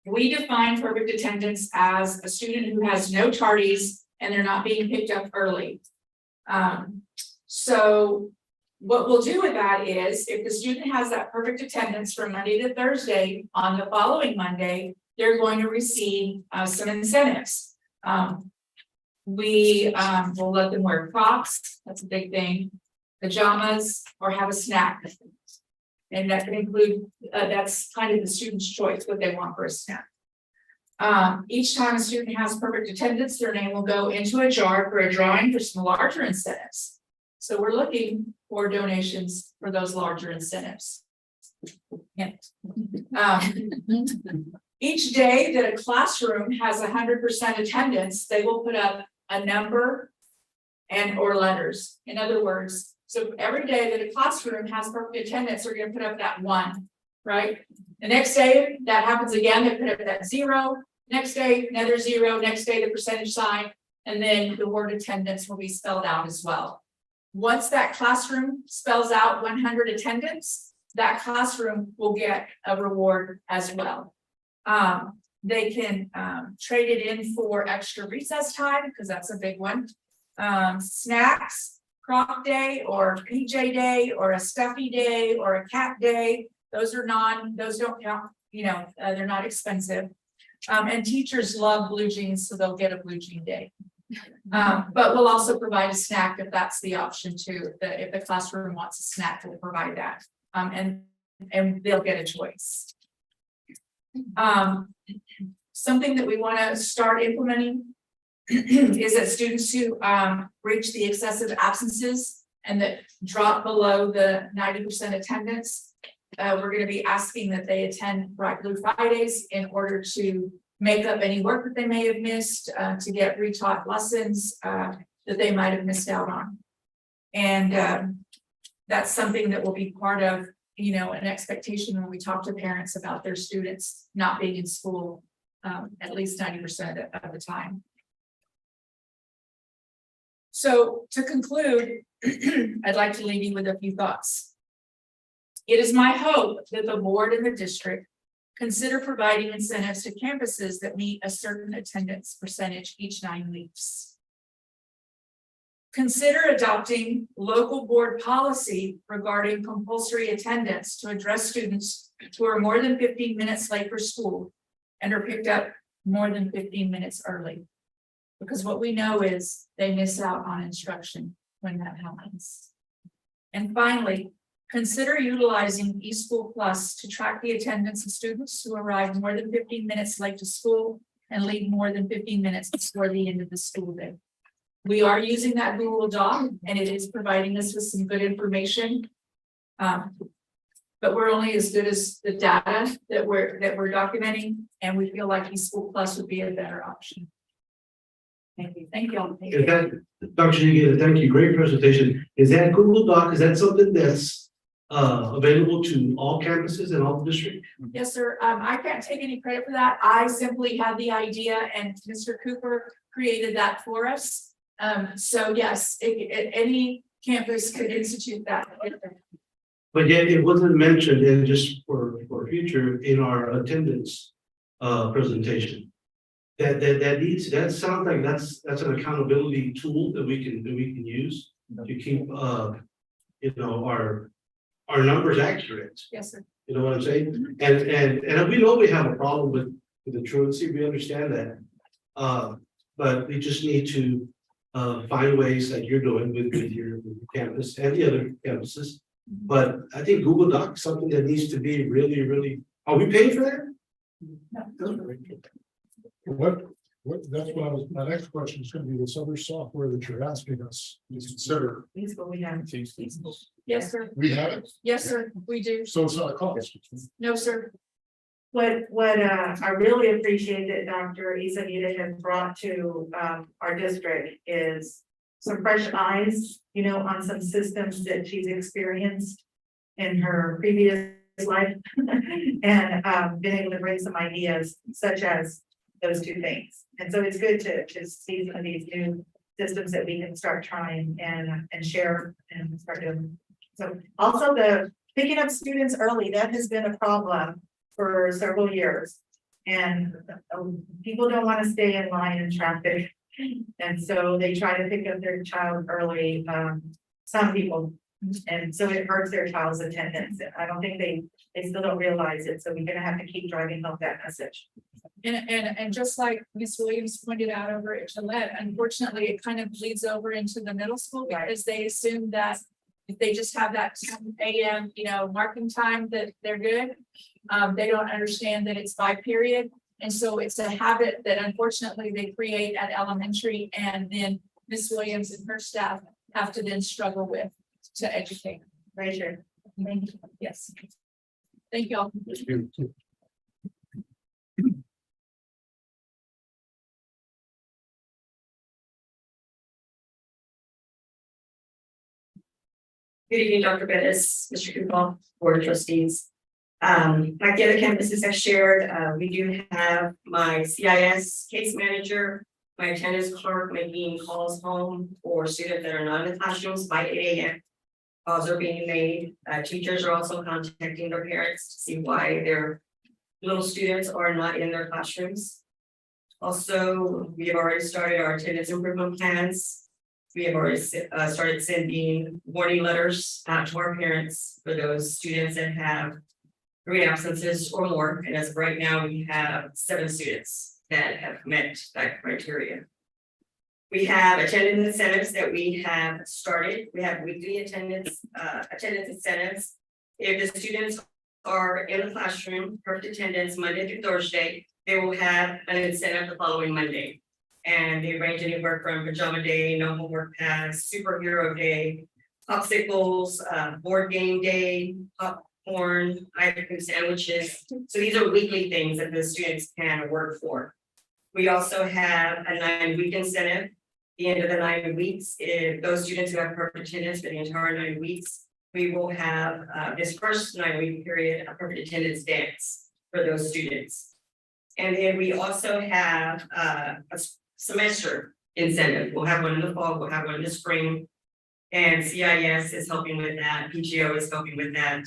We define perfect attendance as a student who has no tardies and they're not being picked up early. So what we'll do with that is if the student has that perfect attendance from Monday to Thursday, on the following Monday, they're going to receive some incentives. We will let them wear Crocs, that's a big thing, pajamas, or have a snack. And that can include, that's kind of the student's choice, what they want for a snack. Each time a student has perfect attendance, their name will go into a jar for a drawing for some larger incentives. So we're looking for donations for those larger incentives. Yeah. Each day that a classroom has 100% attendance, they will put up a number and or letters. In other words, so every day that a classroom has perfect attendance, they're going to put up that 1, right? The next day that happens again, they put up that 0. Next day, another 0. Next day, the percentage sign, and then the word attendance will be spelled out as well. Once that classroom spells out 100 attendance, that classroom will get a reward as well. They can trade it in for extra recess time because that's a big one. Snacks, Croc day, or PJ day, or a stuffy day, or a cat day. Those don't count. They're not expensive. And teachers love blue jeans, so they'll get a blue jean day. But we'll also provide a snack if that's the option too. If the classroom wants a snack, we'll provide that. And they'll get a choice. Something that we want to start implementing is that students who reach the excessive absences and that drop below the 90% attendance,
we're gonna be asking that they attend Bright Blue Fridays in order to make up any work that they may have missed, to get retaught lessons, that they might have missed out on. And, that's something that will be part of, you know, an expectation when we talk to parents about their students not being in school, at least 90% of the time. So to conclude, I'd like to leave you with a few thoughts. It is my hope that the board and the district consider providing incentives to campuses that meet a certain attendance percentage each 9 weeks. Consider adopting local board policy regarding compulsory attendance to address students who are more than 15 minutes late for school and are picked up more than 15 minutes early. Because what we know is they miss out on instruction when that happens. And finally, consider utilizing eSchool Plus to track the attendance of students who arrive more than 15 minutes late to school and leave more than 15 minutes before the end of the school day. We are using that Google Doc and it is providing us with some good information. But we're only as good as the data that we're documenting, and we feel like eSchool Plus would be a better option. Thank you. Thank you all. Thank you.
Is that, Dr. Shigeru, thank you, great presentation. Is that Google Doc, is that something that's available to all campuses and all districts?
Yes, sir. I can't take any credit for that. I simply had the idea and Mr. Cooper created that for us. So yes, any campus could institute that.
But yet it wasn't mentioned, and just for future in our attendance presentation. That sounds like that's an accountability tool that we can use to keep you know, our numbers accurate.
Yes, sir.
You know what I'm saying? And we know we have a problem with the truancy, we understand that. But we just need to find ways like you're doing with your campus and the other campuses. But I think Google Doc is something that needs to be really, are we paying for that?
That's what my next question is gonna be, this other software that you're asking us to consider.
These what we have.
Yes, sir.
We have it,
Yes, sir. We do.
so it's not a cost.
No, sir.
What I really appreciate that Dr. Isanita has brought to our district is some fresh eyes, you know, on some systems that she's experienced in her previous life. And been able to bring some ideas such as those two things. And so it's good to see some of these new systems that we can start trying and share and start doing. So also the picking up students early, that has been a problem for several years. And people don't want to stay in line in traffic. And so they try to pick up their child early, some people. And so it hurts their child's attendance. I don't think they still don't realize it. So we're gonna have to keep driving home that message.
And just like Ms. Williams pointed out over at Gillette, unfortunately, it kind of bleeds over into the middle school because they assume that if they just have that 10 a.m., you know, marking time that they're good. They don't understand that it's by period. And so it's a habit that unfortunately they create at elementary, and then Ms. Williams and her staff have to then struggle with to educate.
Right, sure.
Thank you. Yes. Thank you all.
Good evening, Dr. Bettis, Mr. Cooper, Board of Trustees. Like the other campuses I shared, we do have my CIS case manager, my attendance clerk making calls home for students that are not in the classrooms by 8 a.m. Calls are being made. Teachers are also contacting their parents to see why their little students are not in their classrooms. Also, we have already started our attendance improvement plans. We have already started sending warning letters out to our parents for those students that have 3 absences or more. And as of right now, we have 7 students that have met that criteria. We have attendance incentives that we have started. We have weekly attendance incentives. If the students are in the classroom, perfect attendance Monday through Thursday, they will have an incentive the following Monday. And they range anywhere from pajama day, no homework pass, superhero day, popsicles, board game day, corn, ice cream sandwiches. So these are weekly things that the students can work for. We also have a 9-week incentive. The end of the 9 weeks, if those students who have perfect attendance for the entire 9 weeks, we will have this first 9-week period, a perfect attendance dance for those students. And then we also have a semester incentive. We'll have one in the fall, we'll have one in the spring. And CIS is helping with that, PGO is helping with that.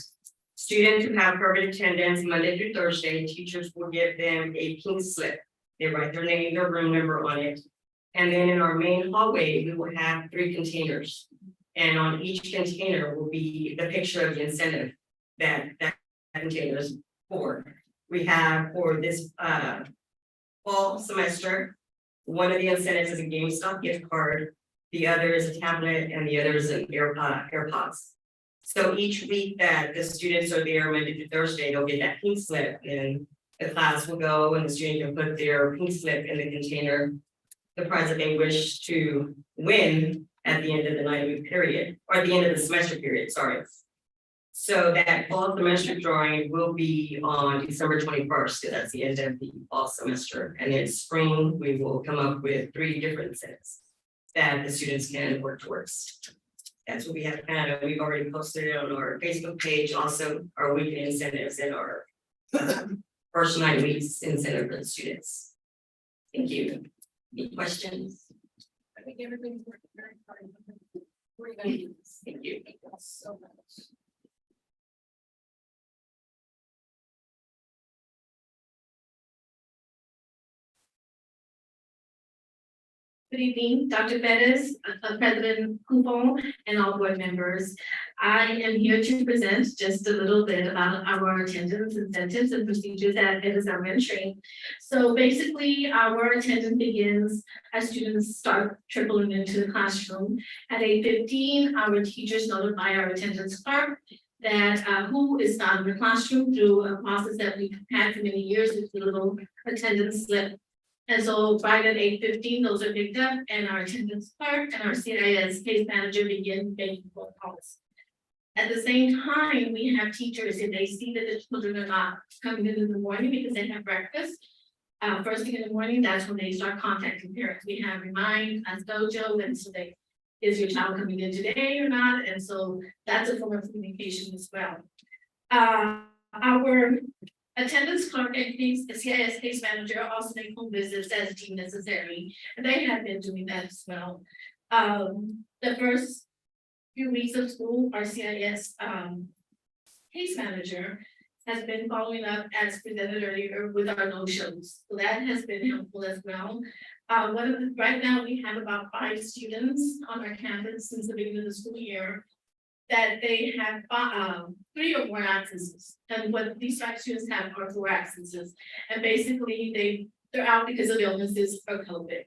Students who have perfect attendance Monday through Thursday, teachers will give them a pink slip. They write their name, their room number on it. And then in our main hallway, we will have 3 containers. And on each container will be the picture of the incentive that container is for. We have for this fall semester, one of the incentives is a GameStop gift card, the other is a tablet, and the other is an AirPods. So each week that the students are there Monday through Thursday, they'll get that pink slip, and the class will go and the student can put their pink slip in the container, the prize that they wish to win at the end of the 9-week period, or at the end of the semester period, sorry. So that fall semester drawing will be on December 21st, so that's the end of the fall semester. And in spring, we will come up with 3 different sets that the students can work towards. That's what we have kind of, we've already posted it on our Facebook page, also our weekly incentives and our first 9 weeks incentive for the students. Thank you. Any questions?
I think everybody's working very hard. We're gonna do this.
Thank you.
Thank you so much. Good evening, Dr. Bettis, President Coupon, and all board members. I am here to present just a little bit about our attendance incentives and procedures at Bettis Elementary. So basically, our attendance begins as students start trickling into the classroom. At 8:15, our teachers notify our attendance clerk that who is not in the classroom through a process that we've had for many years with the little attendance slip. And so right at 8:15, those are picked up and our attendance clerk and our CIS case manager begin making phone calls. At the same time, we have teachers, if they see that the children are not coming in the morning because they have breakfast, first thing in the morning, that's when they start contacting parents. We have Remind as Dojo, and so they, is your child coming in today or not? And so that's a form of communication as well. Our attendance clerk and CIS case manager also make home visits as deemed necessary, and they have been doing that as well. The first few weeks of school, our CIS case manager has been following up as presented earlier with our no-shows. So that has been helpful as well. Right now we have about 5 students on our campus since the beginning of the school year that they have 3 or more absences. And what these 5 students have are 4 absences. And basically they're out because of illnesses or COVID.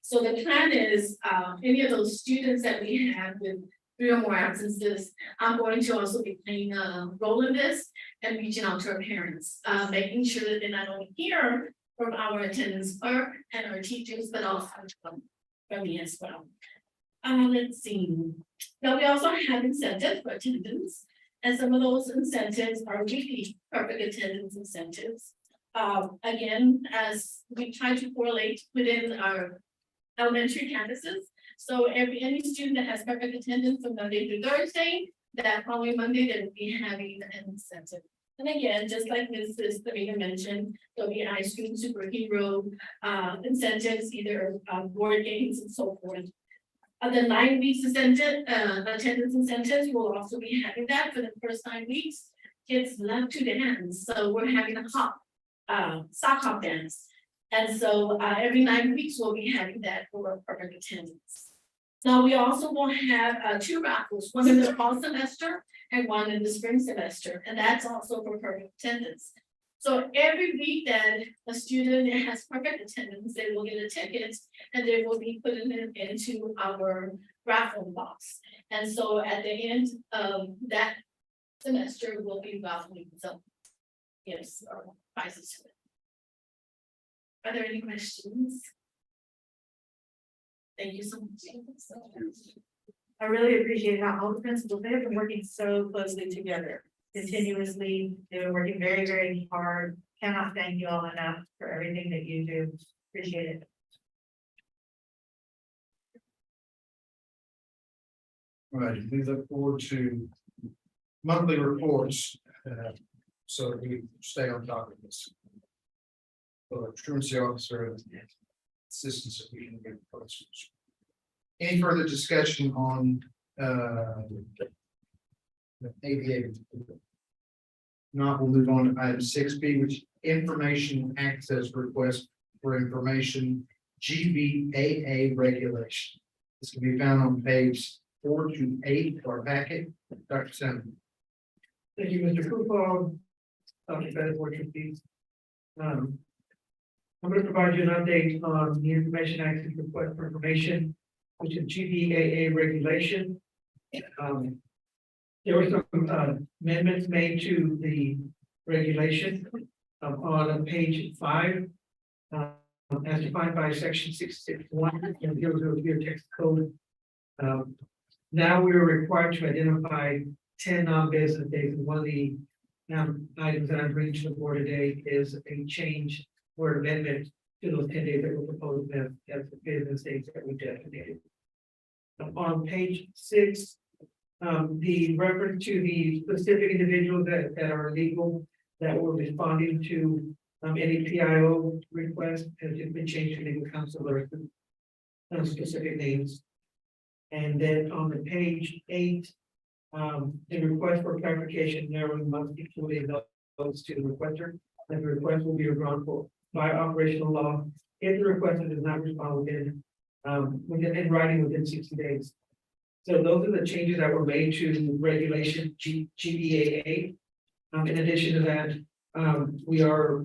So the plan is any of those students that we have with 3 or more absences, I'm going to also be playing a role in this and reaching out to our parents, making sure that they not only hear from our attendance clerk and our teachers, but also from me as well. Let's see. Now we also have incentives for attendance, and some of those incentives are weekly perfect attendance incentives. Again, as we try to correlate within our elementary campuses. So any student that has perfect attendance from Monday through Thursday, that following Monday, they will be having an incentive. And again, just like Mrs. Tamina mentioned, there'll be ice cream superhero incentives, either board games and so forth. The 9 weeks incentive, attendance incentives, we'll also be having that for the first 9 weeks. Kids love to dance, so we're having a sock hop dance. And so every 9 weeks, we'll be having that for perfect attendance. Now, we also will have 2 raffles, one in the fall semester and one in the spring semester, and that's also for perfect attendance. So every week that a student has perfect attendance, they will get a ticket and they will be putting it into our raffle box. And so at the end of that semester, we'll be raffling some gifts or prizes to it. Are there any questions? Thank you so much.
I really appreciate how all the principals, they have been working so closely together. continuously. They're working very, very hard. Cannot thank you all enough for everything that you do. Appreciate it.
All right, we look forward to monthly reports, so that we stay on top of this. For truancy officer and assistance that we can get. Any further discussion on, the ADA? Not, we'll move on to item 6B, which information access request for information GBAA regulation. This can be found on page 4 to 8 of our packet. Dr. Senator.
Thank you, Mr. Cooper. Dr. Bennett, board trustees. I'm going to provide you an update on the information access request for information, which is GBAA regulation. There were some amendments made to the regulation on page 5. As defined by section 661 in the 003 text code. Now we are required to identify 10 non-business days. And one of the items that I'm bringing to the board today is a change or amendment to those 10 days that were proposed as the business days that we designated. On page 6, the reference to the specific individuals that are legal that were responding to any PIO request has just been changed to legal counsel or specific names. And then on the page 8, the request for clarification narrowing must include those to the requester, and the request will be withdrawn by operational law if the requester does not respond within in writing within 60 days. So those are the changes that were made to regulation GBAA. In addition to that, we are,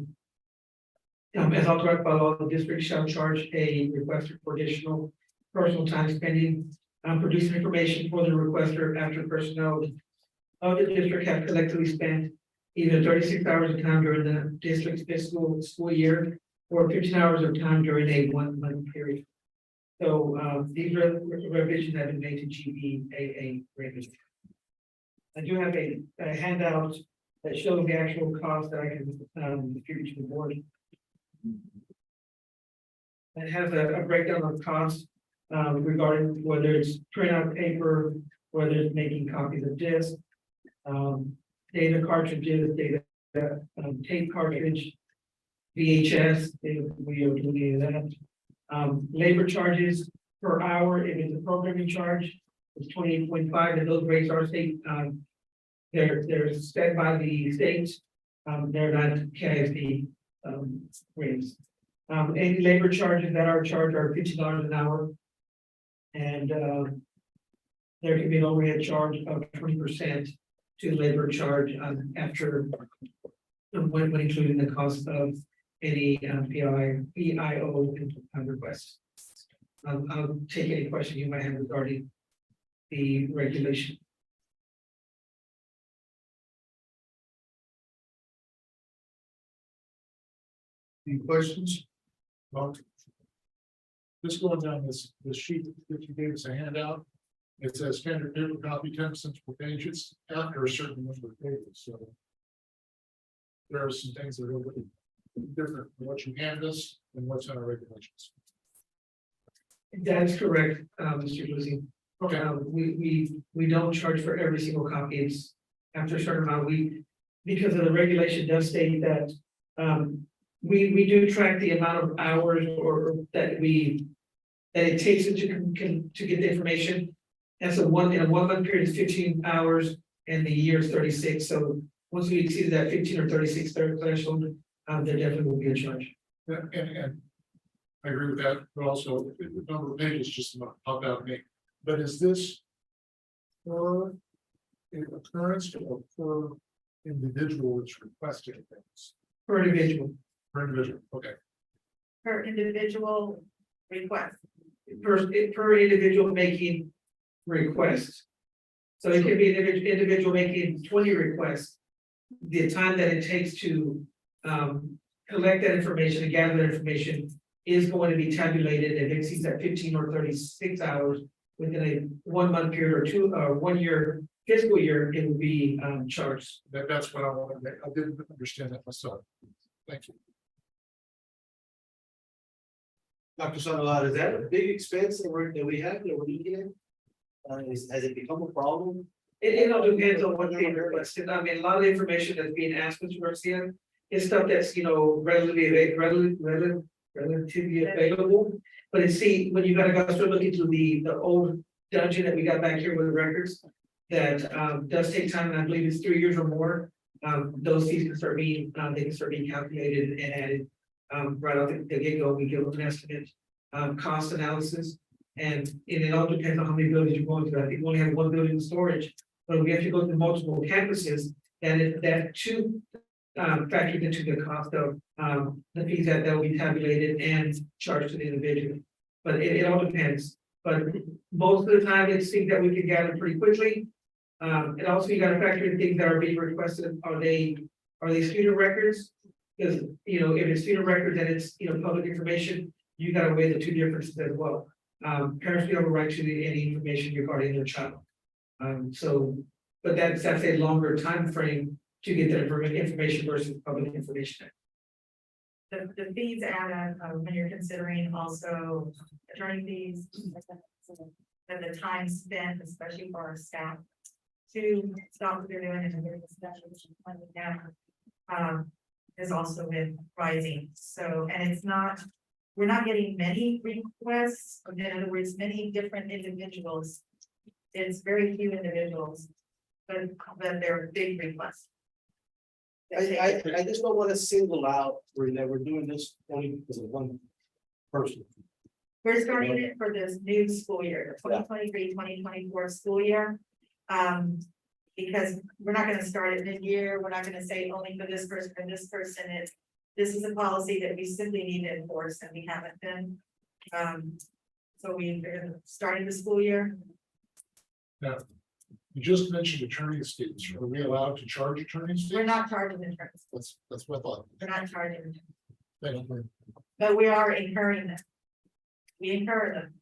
as authorized by law, the district shall charge a requester for additional personal time spending producing information for the requester after personnel of the district have collectively spent either 36 hours of time during the district's fiscal school year or 15 hours of time during a 1 month period. So these revisions have been made to GBAA regulation. I do have a handout that shows the actual cost that I can distribute to the board. It has a breakdown of costs regarding whether it's printout paper, whether it's making copies of disc, data cartridges, data tape cartridge, VHS, we are doing that. Labor charges per hour, if it's a programming charge, it's 28.5, and those rates are state, they're set by the state, they're not KISD rates. Any labor charges that are charged are $50 an hour. And there can be an overhead charge of 20% to labor charge after when including the cost of any PIO requests. I'll take any question you might have regarding the regulation.
Any questions?
Well, just going down this sheet that you gave us a handout, it says standard paper copy 10 cents per page. It's after a certain number of pages, so there are some things that are a little different from what you hand us and what's in our regulations.
That is correct, Mr. Lucy.
Okay.
We don't charge for every single copy. It's after a certain amount. Because of the regulation does state that we do track the amount of hours or that it takes to get the information. And so in a 1 month period is 15 hours and the year is 36. So once we exceed that 15 or 36 threshold, there definitely will be a charge.
Yeah, and I agree with that, but also the number of pages just popped out at me. But is this per occurrence or per individual that's requesting things?
Per individual.
Per individual, okay.
Per individual request.
Per individual making requests. So it could be an individual making 20 requests. The time that it takes to collect that information and gather that information is going to be tabulated if it exceeds that 15 or 36 hours within a 1 month period or 1 year fiscal year, it will be charged.
That's what I wanted to make. I didn't understand that myself. Thank you.
Dr. Sandoval, is that a big expense that we have that we're looking at? Has it become a problem?
It all depends on what's being requested. I mean, a lot of the information that's being asked, Mr. Garcia, is stuff that's, relatively available. But it's see, when you gotta go start looking through the old dungeon that we got back here with the records, that does take time, and I believe it's 3 years or more. Those fees can start being, they can start being calculated and added. Right off the get-go, we give them an estimate, cost analysis. And it all depends on how many buildings you're going to. I think we only have one building in storage, but we have to go to multiple campuses, and that too factored into the cost of the fees that will be tabulated and charged to the individual. But it all depends. But most of the time, it's things that we can gather pretty quickly. And also you gotta factor in things that are being requested. Are they student records? Because, if it's student records and it's, public information, you gotta weigh the two differences as well. Parents do have a right to any information regarding their child. But that's a longer time frame to get that information versus public information.
The fees add up when you're considering also attorney fees. And the time spent, especially for our staff, to stop what they're doing and their discussions down. Has also been rising. So, and it's not, we're not getting many requests, or in other words, many different individuals. It's very few individuals, but they're big requests.
I just don't want to single out that we're doing this only because of one person.
We're starting it for this new school year, 2023-2024 school year. Because we're not gonna start it mid-year, we're not gonna say only for this person or this person. This is a policy that we simply need to enforce, and we haven't been. So we started the school year.
Now, you just mentioned attorney's fees. Are we allowed to charge attorney's fees?
We're not charging insurance.
That's what I thought.
We're not charging them,
Thank you.
but we are incurring them. We incur them.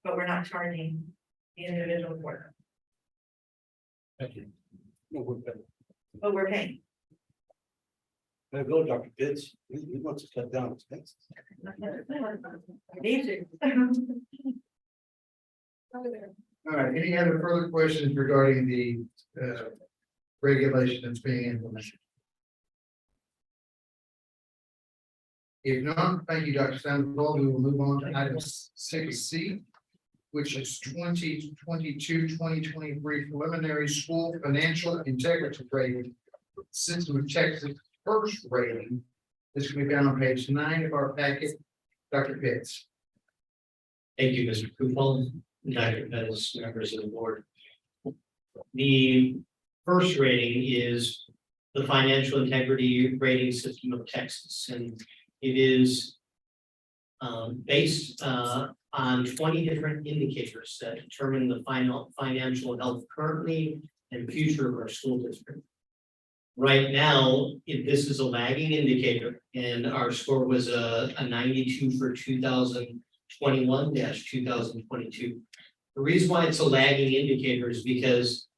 But we're not charging the individual for them,
Thank you.
but we're paying.
There go, Dr. Pitts. He wants to cut down expenses.
Need to.
All right, any other further questions regarding the regulation that's being implemented? If not, thank you, Dr. Sandoval. We will move on to item 6C, which is 2022-2023 preliminary school financial integrity rating. System of Texas first rating. This can be found on page 9 of our packet. Dr. Pitts.
Thank you, Mr. Coupon, Dr. Pettis, members of the board. The first rating is the financial integrity rating system of Texas, and it is based on 20 different indicators that determine the financial health currently and future of our school district. Right now, this is a lagging indicator, and our score was a 92 for 2021-2022. The reason why it's a lagging indicator is because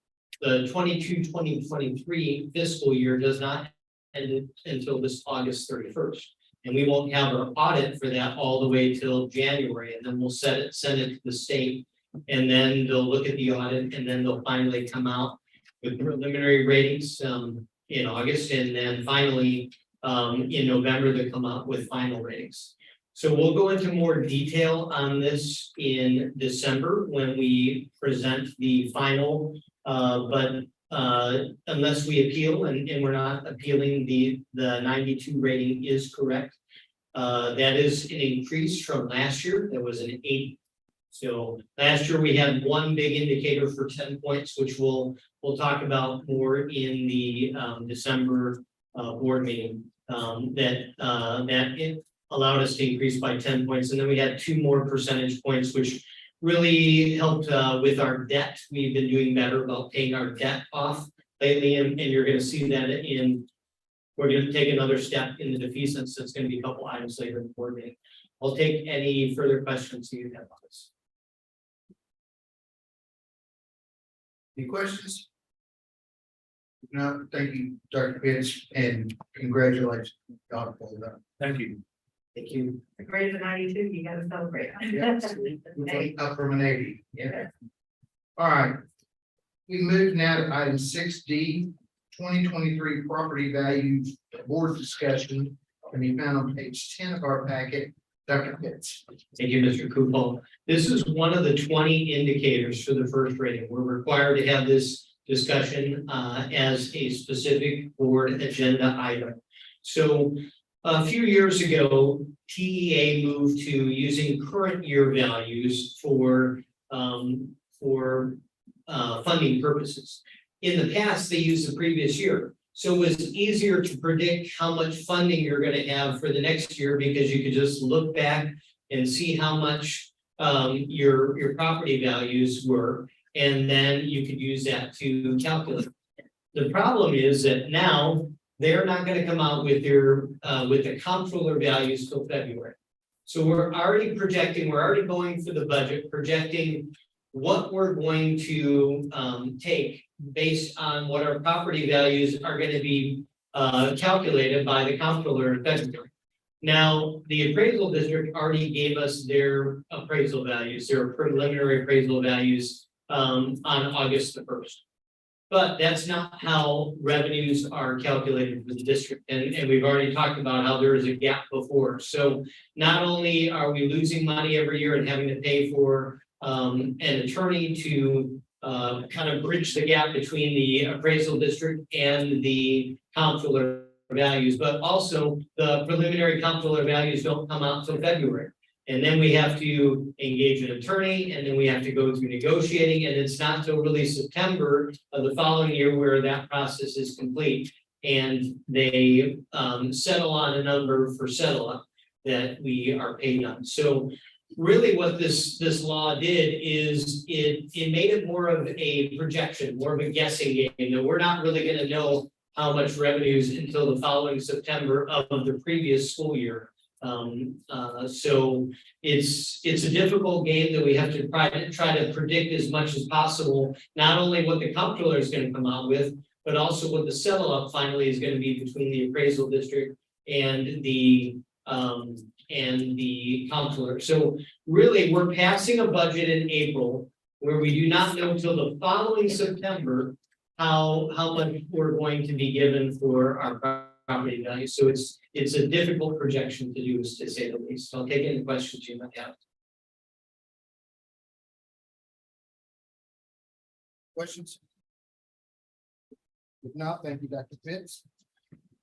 the 2023 fiscal year does not end until this August 31st. And we won't have an audit for that all the way till January, and then we'll send it to the state. And then they'll look at the audit, and then they'll finally come out with preliminary ratings in August, and then finally in November, they come out with final ratings. So we'll go into more detail on this in December when we present the final, but unless we appeal, and we're not appealing, the 92 rating is correct. That is an increase from last year. There was an 80. So last year we had one big indicator for 10 points, which we'll talk about more in the December board meeting. That it allowed us to increase by 10 points, and then we had 2 more percentage points, which really helped with our debt. We've been doing better about paying our debt off lately, and you're going to see that we're going to take another step in the defeasance. That's going to be a couple items later in the board meeting. I'll take any further questions you have on this.
Any questions? No, thank you, Dr. Pitts, and congratulations. Dr. Fuller.
Thank you.
Thank you.
Greater than 92, you gotta celebrate.
Up from an 80, yeah. All right. We move now to item 6D, 2023 property values board discussion. Can be found on page 10 of our packet. Dr. Pitts.
Thank you, Mr. Kupel. This is one of the 20 indicators for the first rating. We're required to have this discussion as a specific board agenda item. So a few years ago, TEA moved to using current year values for funding purposes. In the past, they used the previous year. So it was easier to predict how much funding you're going to have for the next year because you could just look back and see how much your property values were, and then you could use that to calculate. The problem is that now they're not going to come out with their with the comptroller values till February. So we're already projecting, we're already going for the budget, projecting what we're going to take based on what our property values are going to be calculated by the comptroller in February. Now, the appraisal district already gave us their appraisal values, their preliminary appraisal values on August the 1st. But that's not how revenues are calculated for the district. And we've already talked about how there is a gap before. So not only are we losing money every year and having to pay for an attorney to kind of bridge the gap between the appraisal district and the comptroller values, but also the preliminary comptroller values don't come out until February. And then we have to engage an attorney, and then we have to go through negotiating, and it's not till really September of the following year where that process is complete. And they settle on a number for settle up that we are paid on. So really what this law did is it made it more of a projection, more of a guessing game. That we're not really going to know how much revenues until the following September of the previous school year. So it's a difficult game that we have to try to predict as much as possible, not only what the comptroller is going to come out with, but also what the settle up finally is going to be between the appraisal district and the comptroller. So really, we're passing a budget in April where we do not know until the following September how much we're going to be given for our property value. So it's a difficult projection to do, to say the least. So I'll take any questions you might have.
Questions? If not, thank you, Dr. Pitts.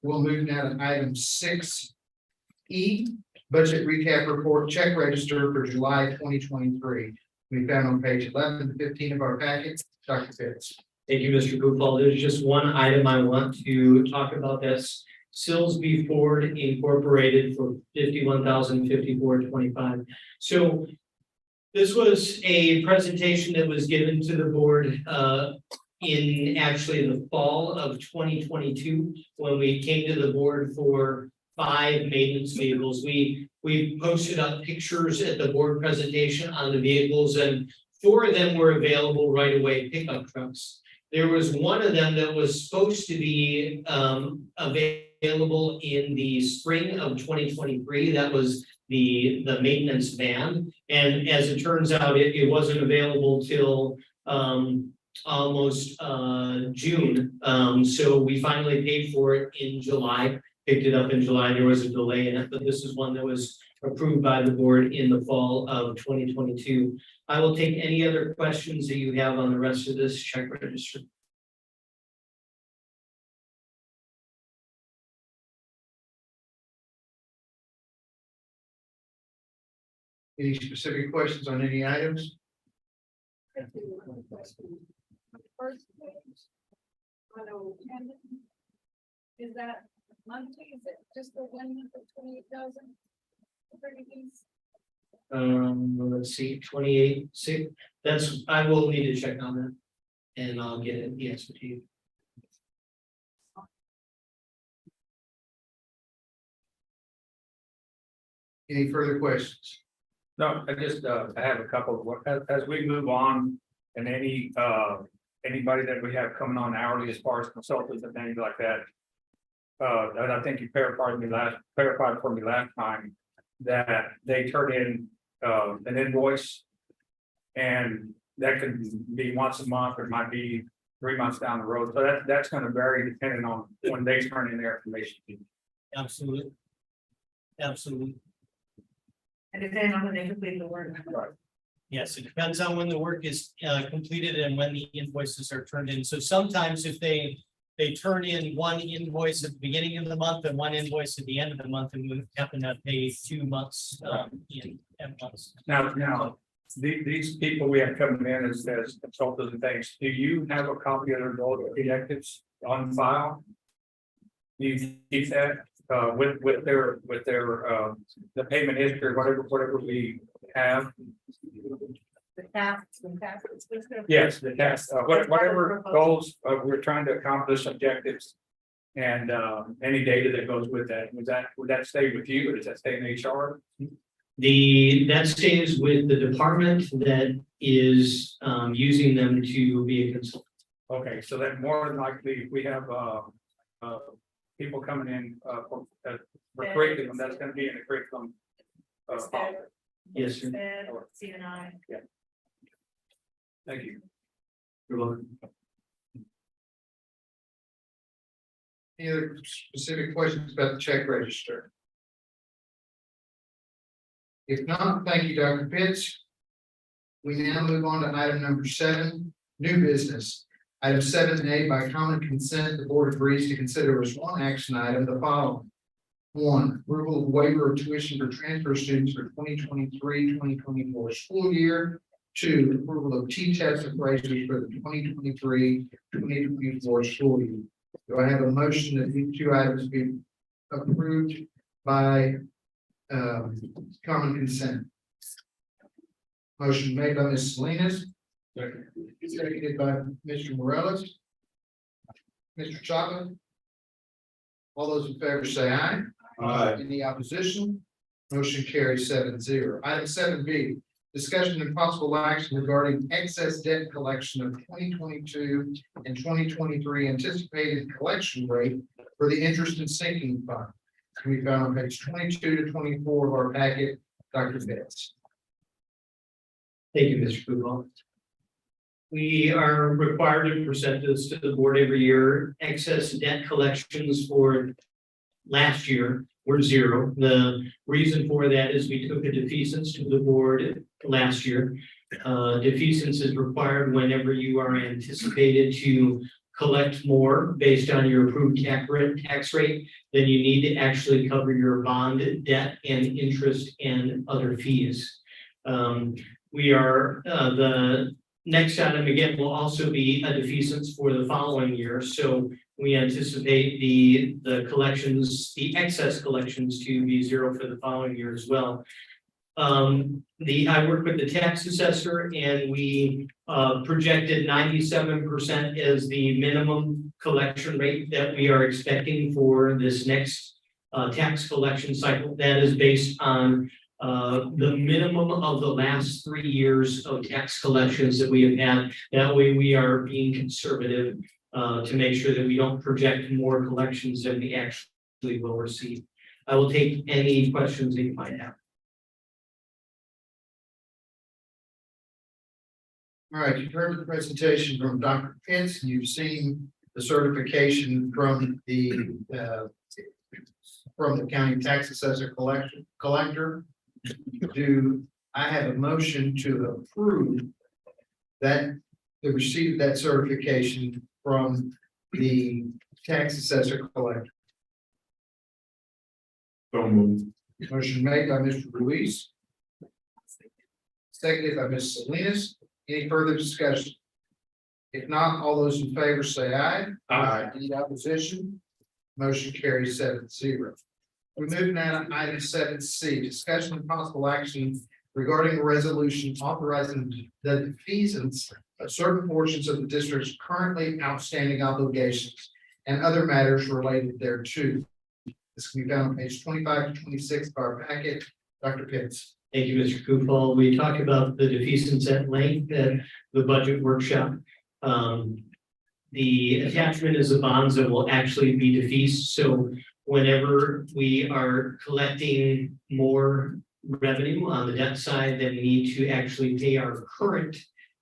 We'll move now to item 6E, budget recap report, check register for July 2023. We found on page 11 to 15 of our packet. Dr. Pitts.
Thank you, Mr. Goofball. There's just one item I want to talk about. That's Silsby Ford Incorporated for $51,054.25. So this was a presentation that was given to the board in actually the fall of 2022 when we came to the board for 5 maintenance vehicles. We posted up pictures at the board presentation on the vehicles, and 4 of them were available right away, pickup trucks. There was one of them that was supposed to be available in the spring of 2023. That was the maintenance van. And as it turns out, it wasn't available till almost June. So we finally paid for it in July, picked it up in July. There was a delay in it, but this is one that was approved by the board in the fall of 2022. I will take any other questions that you have on the rest of this check register.
Any specific questions on any items?
First page, auto attendant. Is that monthly? Is it just the 1 month of 28,000?
Let's see, 28, 6. That's, I will need to check on that, and I'll get it, yes, with you.
Any further questions?
No, I just, I have a couple of, as we move on and any, anybody that we have coming on hourly as far as consultants and things like that. And I think you clarified for me last time that they turn in an invoice. And that could be once a month, or it might be 3 months down the road. So that's gonna vary depending on when they turn in their information.
Absolutely. Absolutely.
And depending on when they complete the work.
Yes, it depends on when the work is completed and when the invoices are turned in. So sometimes if they turn in one invoice at the beginning of the month and one invoice at the end of the month, and we happen to pay 2 months in months.
Now, these people we have coming in as consultants and things, do you have a copy of their gold objectives on file? Do you keep that with their the payment history, whatever we have? Yes, the task, whatever goals we're trying to accomplish, objectives. And any data that goes with that, would that stay with you, or does that stay in HR?
That stays with the department that is using them to be a consultant.
Okay, so that more than likely, if we have people coming in for curriculum, that's gonna be in the curriculum.
Yes, sir.
CNI.
Thank you.
You're welcome.
Any other specific questions about the check register? If not, thank you, Dr. Pitts. We now move on to item number 7, new business. Item 7A, by common consent, the board agrees to consider as one action item the following. 1, approval of waiver of tuition for transfer students for 2023-2024 school year. 2, approval of T-test appraisals for the 2023-2024 school year. Do I have a motion that these 2 items be approved by common consent? Motion made by Ms. Salinas. Seconded by Mr. Morales. Mr. Chapman. All those in favor say aye.
Aye.
Any opposition? Motion carries 7-0. Item 7B, discussion and possible action regarding excess debt collection of 2022 and 2023 anticipated collection rate for the interest and sinking fund. Can be found on page 22 to 24 of our packet. Dr. Pitts.
Thank you, Mr. Coupal. We are required to present this to the board every year. Excess debt collections for last year were 0. The reason for that is we took a defeasance to the board last year. Defeasance is required whenever you are anticipated to collect more based on your approved tax rate than you need to actually cover your bond debt and interest and other fees. We are the next item again will also be a defeasance for the following year. So we anticipate the collections, the excess collections to be 0 for the following year as well. I work with the tax assessor, and we projected 97% as the minimum collection rate that we are expecting for this next tax collection cycle. That is based on the minimum of the last 3 years of tax collections that we have had. That way we are being conservative to make sure that we don't project more collections than we actually will receive. I will take any questions that you might have.
All right, you've heard the presentation from Dr. Pitts, and you've seen the certification from the county tax assessor collector. Do I have a motion to approve that, to receive that certification from the tax assessor collector?
So moved.
Motion made by Mr. Ruiz. Seconded by Ms. Salinas. Any further discussion? If not, all those in favor say aye.
Aye.
Any opposition? Motion carries 7-0. We move now to item 7C, discussion and possible action regarding a resolution authorizing the defeasance of certain portions of the district's currently outstanding obligations and other matters related thereto. This can be found on page 25 to 26 of our packet. Dr. Pitts.
Thank you, Mr. Coupal. We talked about the defeasance at length at the budget workshop. The attachment is the bonds that will actually be defeased, so whenever we are collecting more revenue on the debt side, then we need to actually pay our current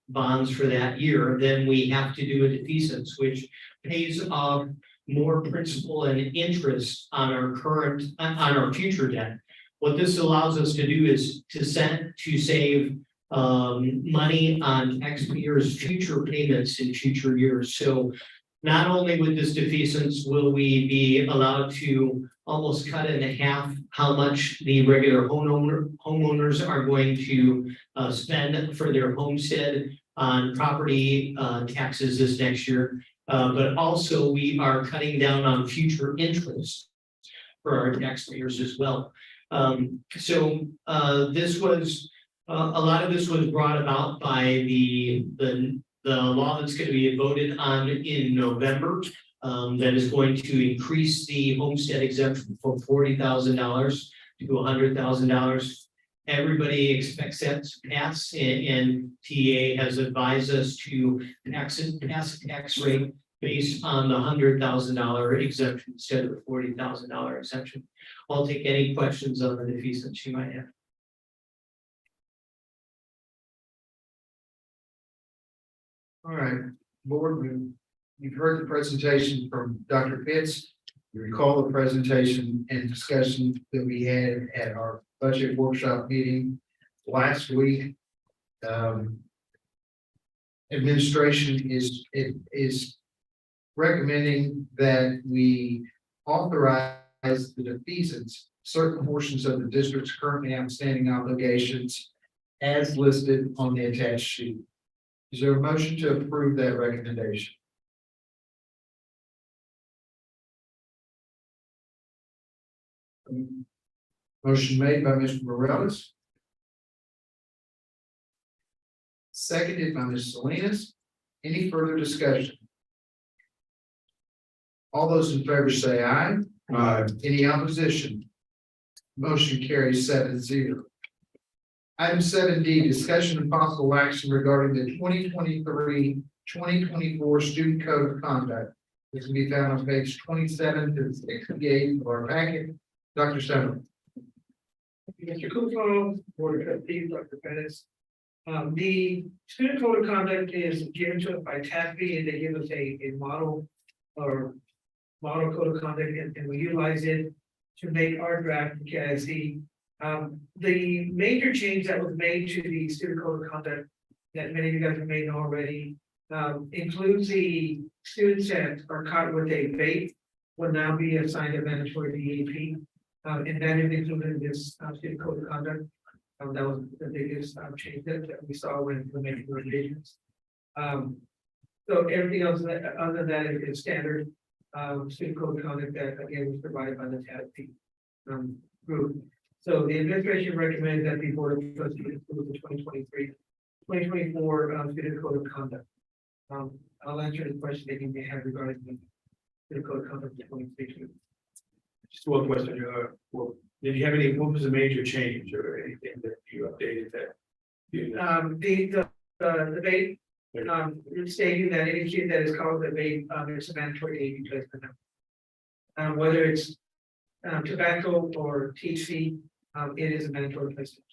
bonds for that year, then we have to do a defeasance, which pays off more principal and interest on our current, on our future debt. What this allows us to do is to save money on taxpayers' future payments in future years. So not only with this defeasance will we be allowed to almost cut in half how much the regular homeowners are going to spend for their homestead on property taxes this next year, but also we are cutting down on future interest for our taxpayers as well. This was a lot of this was brought about by the law that's going to be voted on in November. That is going to increase the homestead exemption from $40,000 to $100,000. Everybody expects that to pass, and TA has advised us to pass a tax rate based on the $100,000 exemption instead of the $40,000 exemption. I'll take any questions on the defeasance you might have.
All right, board, you've heard the presentation from Dr. Pitts. You recall the presentation and discussion that we had at our budget workshop meeting last week. Administration is recommending that we authorize the defeasance certain portions of the district's currently outstanding obligations as listed on the attached sheet. Is there a motion to approve that recommendation? Motion made by Mr. Morales. Seconded by Ms. Salinas. Any further discussion? All those in favor say aye. Aye. Any opposition? Motion carries 7-0. Item 7D, discussion and possible action regarding the 2023-2024 student code of conduct. This can be found on page 27 to 68 of our packet. Dr. Stone.
Mr. Kufal, Board of Trustees, Dr. Pettis. The student code of conduct is given to us by TASB, and they give us a model or model code of conduct, and we utilize it to make our draft for KISD. The major change that was made to the student code of conduct that many of you guys have made already includes the students that are caught with a vape will now be assigned a mandatory DEP. And that is included in this student code of conduct. That was the biggest change that we saw when we making regulations. So everything else other than that is standard student code of conduct that again was provided by the TASB group. So the administration recommends that the Board of Trustees approve the 2023-2024 student code of conduct. I'll answer the question that you may have regarding the student code of conduct.
Just one question, well, did you have any, what was the major change or anything that you updated that?
The vape, stating that any kid that is called a vape, it's a mandatory AV placement. Whether it's tobacco or THC, it is a mandatory placement.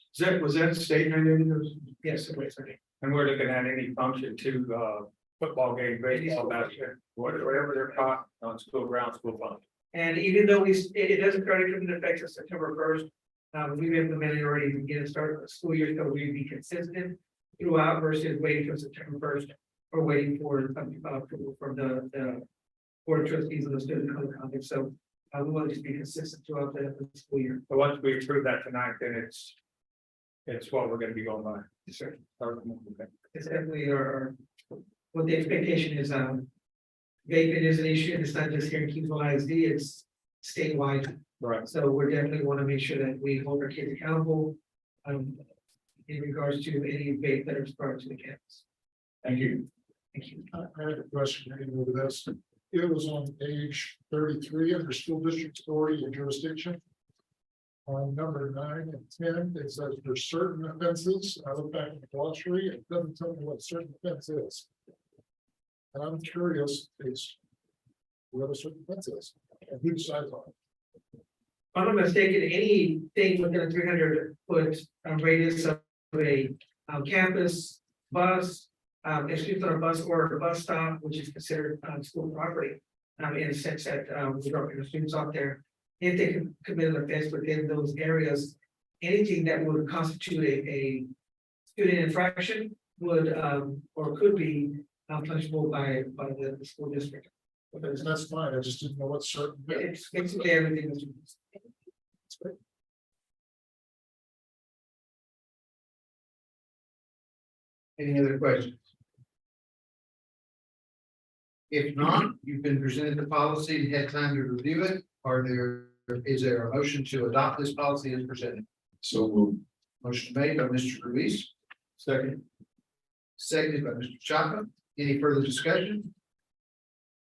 Was that statement in those?
Yes, it was.
And we're looking at any function to football game, baseball, basketball, whatever they're caught on school grounds, school function.
And even though it doesn't start to come into effect until September 1st, we've implemented already to begin to start the school year, so we'd be consistent throughout versus waiting for September 1st or waiting for approval from the Board of Trustees of the student code of conduct. So we want to just be consistent throughout the school year.
So once we approve that tonight, then it's what we're gonna be going by.
Yes, sir. It's definitely what the expectation is. Vaping is an issue, and it's not just here in Kingsville ISD, it's statewide.
Right.
So we're definitely want to make sure that we hold our kids accountable in regards to any vape that are brought to the campus.
Thank you.
Thank you.
I had a question over this. It was on page 33 under school district authority and jurisdiction. On number 9 and 10, it says for certain offenses. I look back at the glossary, it doesn't tell me what certain offense is. And I'm curious, is where the circumference is, and who decides on it?
If I'm not mistaken, anything within a 300-foot radius of a campus, bus, if students on a bus or a bus stop, which is considered school property. In the sense that we don't have students out there, if they can commit an offense within those areas, anything that would constitute a student infraction would or could be punishable by the school district.
Okay, so that's fine, I just didn't know what certain.
It's basically everything.
That's great.
Any other questions? If not, you've been presented the policy and had time to review it. Is there a motion to adopt this policy as presented?
So moved.
Motion made by Mr. Ruiz,
Second.
seconded by Mr. Chapa. Any further discussion?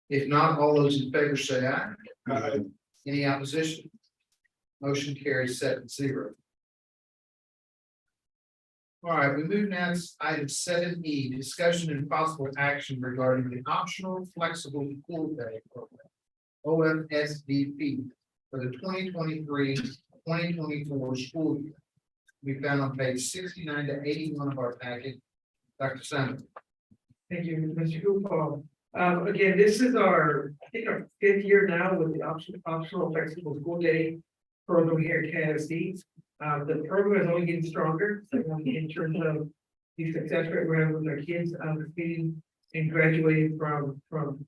If not, all those in favor say aye.
Aye.
Any opposition? Motion carries 7-0. All right, we move now to item 7E, discussion and possible action regarding the optional flexible school day program, OFSDP, for the 2023-2024 school year. We found on page 69 to 81 of our packet. Dr. Simon.
Thank you, Mr. Cooper. Again, this is our, I think, our 5th year now with the optional flexible school day program here at KISD. The program is only getting stronger in terms of the success rate we're having with our kids completing and graduating from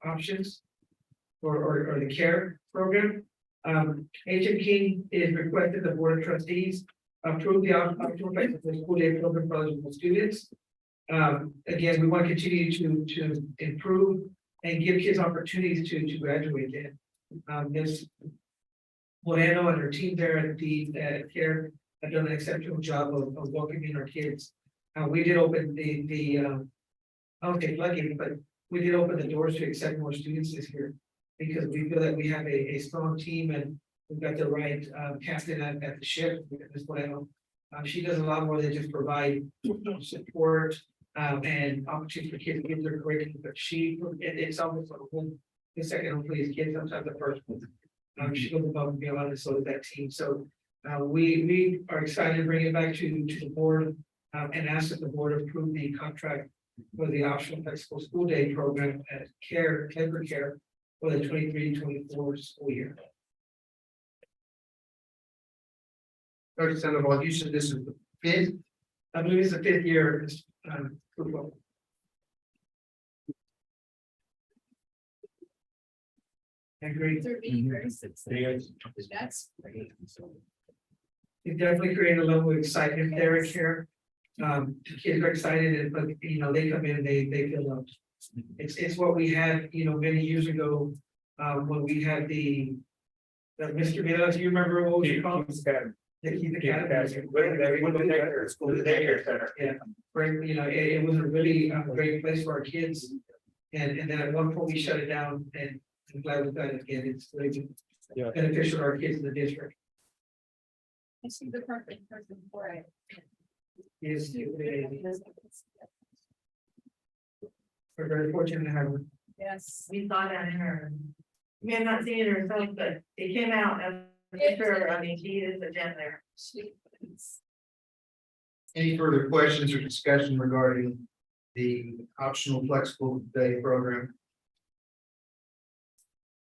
options or the care program. H.M. King is requested the Board of Trustees approve the optional flexible school day program for eligible students. Again, we want to continue to improve and give kids opportunities to graduate in. Ms. Moreno and her team there at the care have done an exceptional job of welcoming our kids. We did open the I don't say floodgate, but we did open the doors to accept more students this year. Because we feel that we have a strong team and we've got the right captain at the ship, Ms. Moreno. She does a lot more than just provide support and opportunities for kids to get their curriculum, but it's almost like the second hopefully is kids, sometimes the first one. She goes above and beyond, and so does that team. So we are excited to bring it back to the board and ask that the board approve the contract for the optional flexible school day program at care for the 23-24 school year.
Dr. Sandoval, you said this is the 5th.
I believe it's the 5th year. Football. I agree.
That's great.
It definitely created a level of excitement there at care. The kids are excited, but they come in and they feel loved. It's what we had, many years ago, when we had the Mr. Miller, do you remember what we called? The Keith Academy. Yeah, right, it was a really great place for our kids. And then at one point we shut it down, and I'm glad we've done it again. It's really beneficial to our kids in the district.
I see the perfect person for it.
Yes, we're very fortunate to have her.
Yes.
We saw that in her. We have not seen it herself, but it came out as her, she is a gem there.
Any further questions or discussion regarding the optional flexible day program?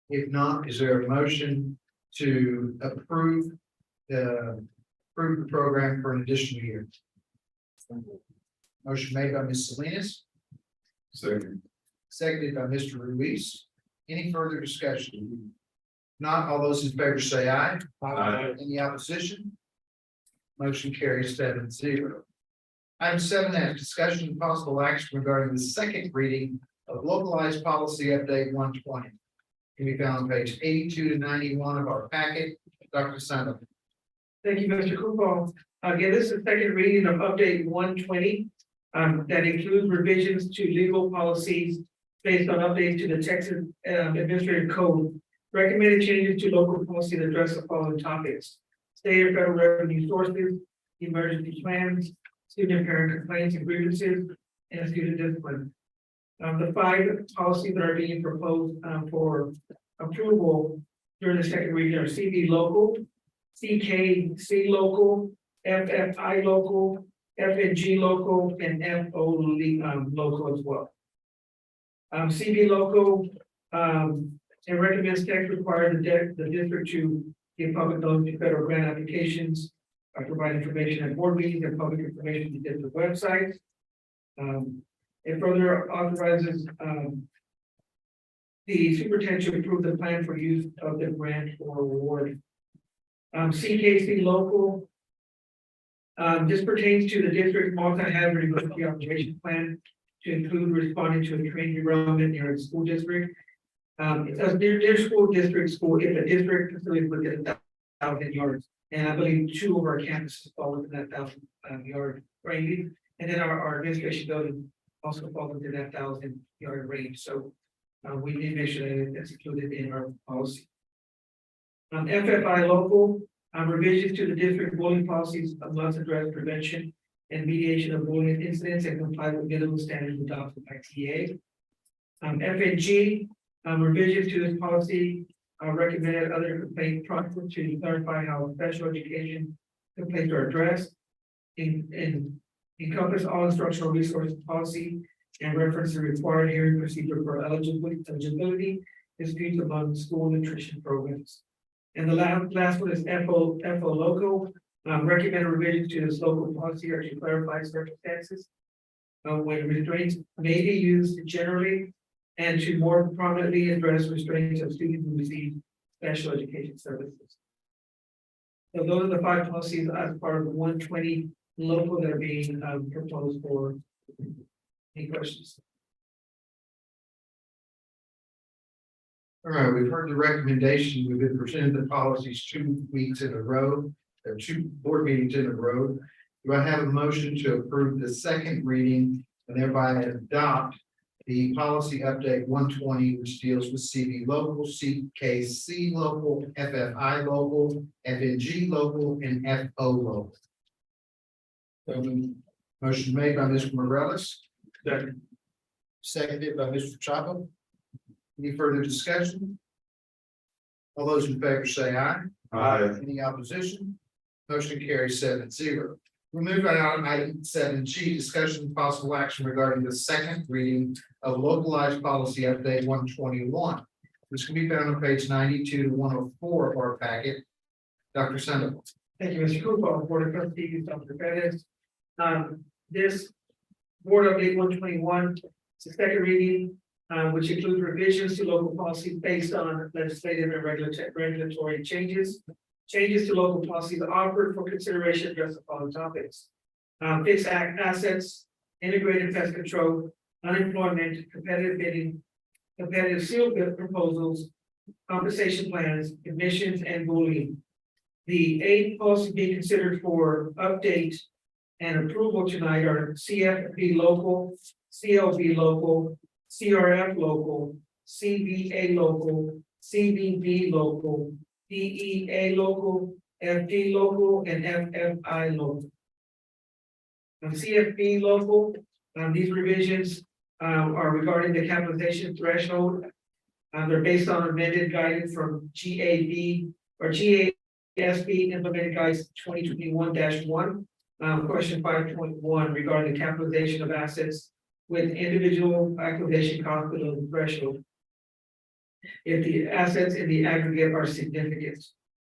If not, is there a motion to approve the program for an additional year? Motion made by Ms. Salinas,
Second.
seconded by Mr. Ruiz. Any further discussion? Not all those in favor say aye.
Aye.
Any opposition? Motion carries 7-0. Item 7F, discussion and possible action regarding the second reading of localized policy update 120. Can be found on page 82 to 91 of our packet. Dr. Sandoval.
Thank you, Mr. Cooper. Again, this is the second reading of update 120. That includes revisions to legal policies based on updates to the Texas Administrative Code. Recommended changes to local policy that address the following topics: state or federal revenue sources, emergency plans, student and parent complaints and grievances, and student discipline. The 5 policies that are being proposed for approval during the second reading are CV local, CKC local, FFI local, FNG local, and FO local as well. CV local, it recommends text require the district to give public notice to federal grant applications, provide information at board meetings and public information to district websites. It further authorizes the superintendent to approve the plan for use of the grant or award. CKC local. This pertains to the district multi-hazard emergency operation plan to include responding to a train derailment near a school district. It says near school district school if a district facility is within 1,000 yards. And I believe 2 of our campuses fall within that 1,000 yard range. And then our administration building also falls within that 1,000 yard range. So we need to make sure that it's included in our policy. FFI local, revisions to the district bullying policies must address prevention and mediation of bullying incidents and comply with minimum standards adopted by TA. FNG, revisions to this policy recommended other complaint process to clarify how special education complaints are addressed. Encompass all instructional resource policy and reference the required hearing procedure for eligibility disputes among school nutrition programs. And the last one is FO local. Recommend revisions to this local policy or to clarify circumstances when restraints may be used generally and to more prominently address restraints of students who receive special education services. So those are the 5 policies as part of the 120 local that are being proposed for. Any questions?
All right, we've heard the recommendation. We've been presented the policies 2 weeks in a row, or 2 board meetings in a row. Do I have a motion to approve the second reading and thereby adopt the policy update 120, which deals with CV local, CKC local, FFI local, FNG local, and FO local? So, motion made by Mr. Morales. Seconded by Mr. Chapa. Any further discussion? All those in favor say aye.
Aye.
Any opposition? Motion carries 7-0. We'll move on to item 7G, discussion and possible action regarding the second reading of localized policy update 121. Which can be found on page 92 to 104 of our packet. Dr. Sandoval.
Thank you, Mr. Cooper, Board of Trustees, Dr. Pettis. This board update 121, it's the second reading, which includes revisions to local policies based on legislative and regulatory changes. Changes to local policies offered for consideration address the following topics. Fixed assets, integrated pest control, unemployment, competitive bidding, competitive seal bid proposals, compensation plans, admissions, and bullying. The 8 policies being considered for update and approval tonight are CFB local, CLB local, CRF local, CBA local, CBB local, DEA local, FD local, and FFI local. CFB local, these revisions are regarding the capitalization threshold. They're based on amended guidance from GAB or GASB implemented guidance 2021-1. Question 5.1 regarding the capitalization of assets with individual acquisition cost below the threshold. If the assets in the aggregate are significant.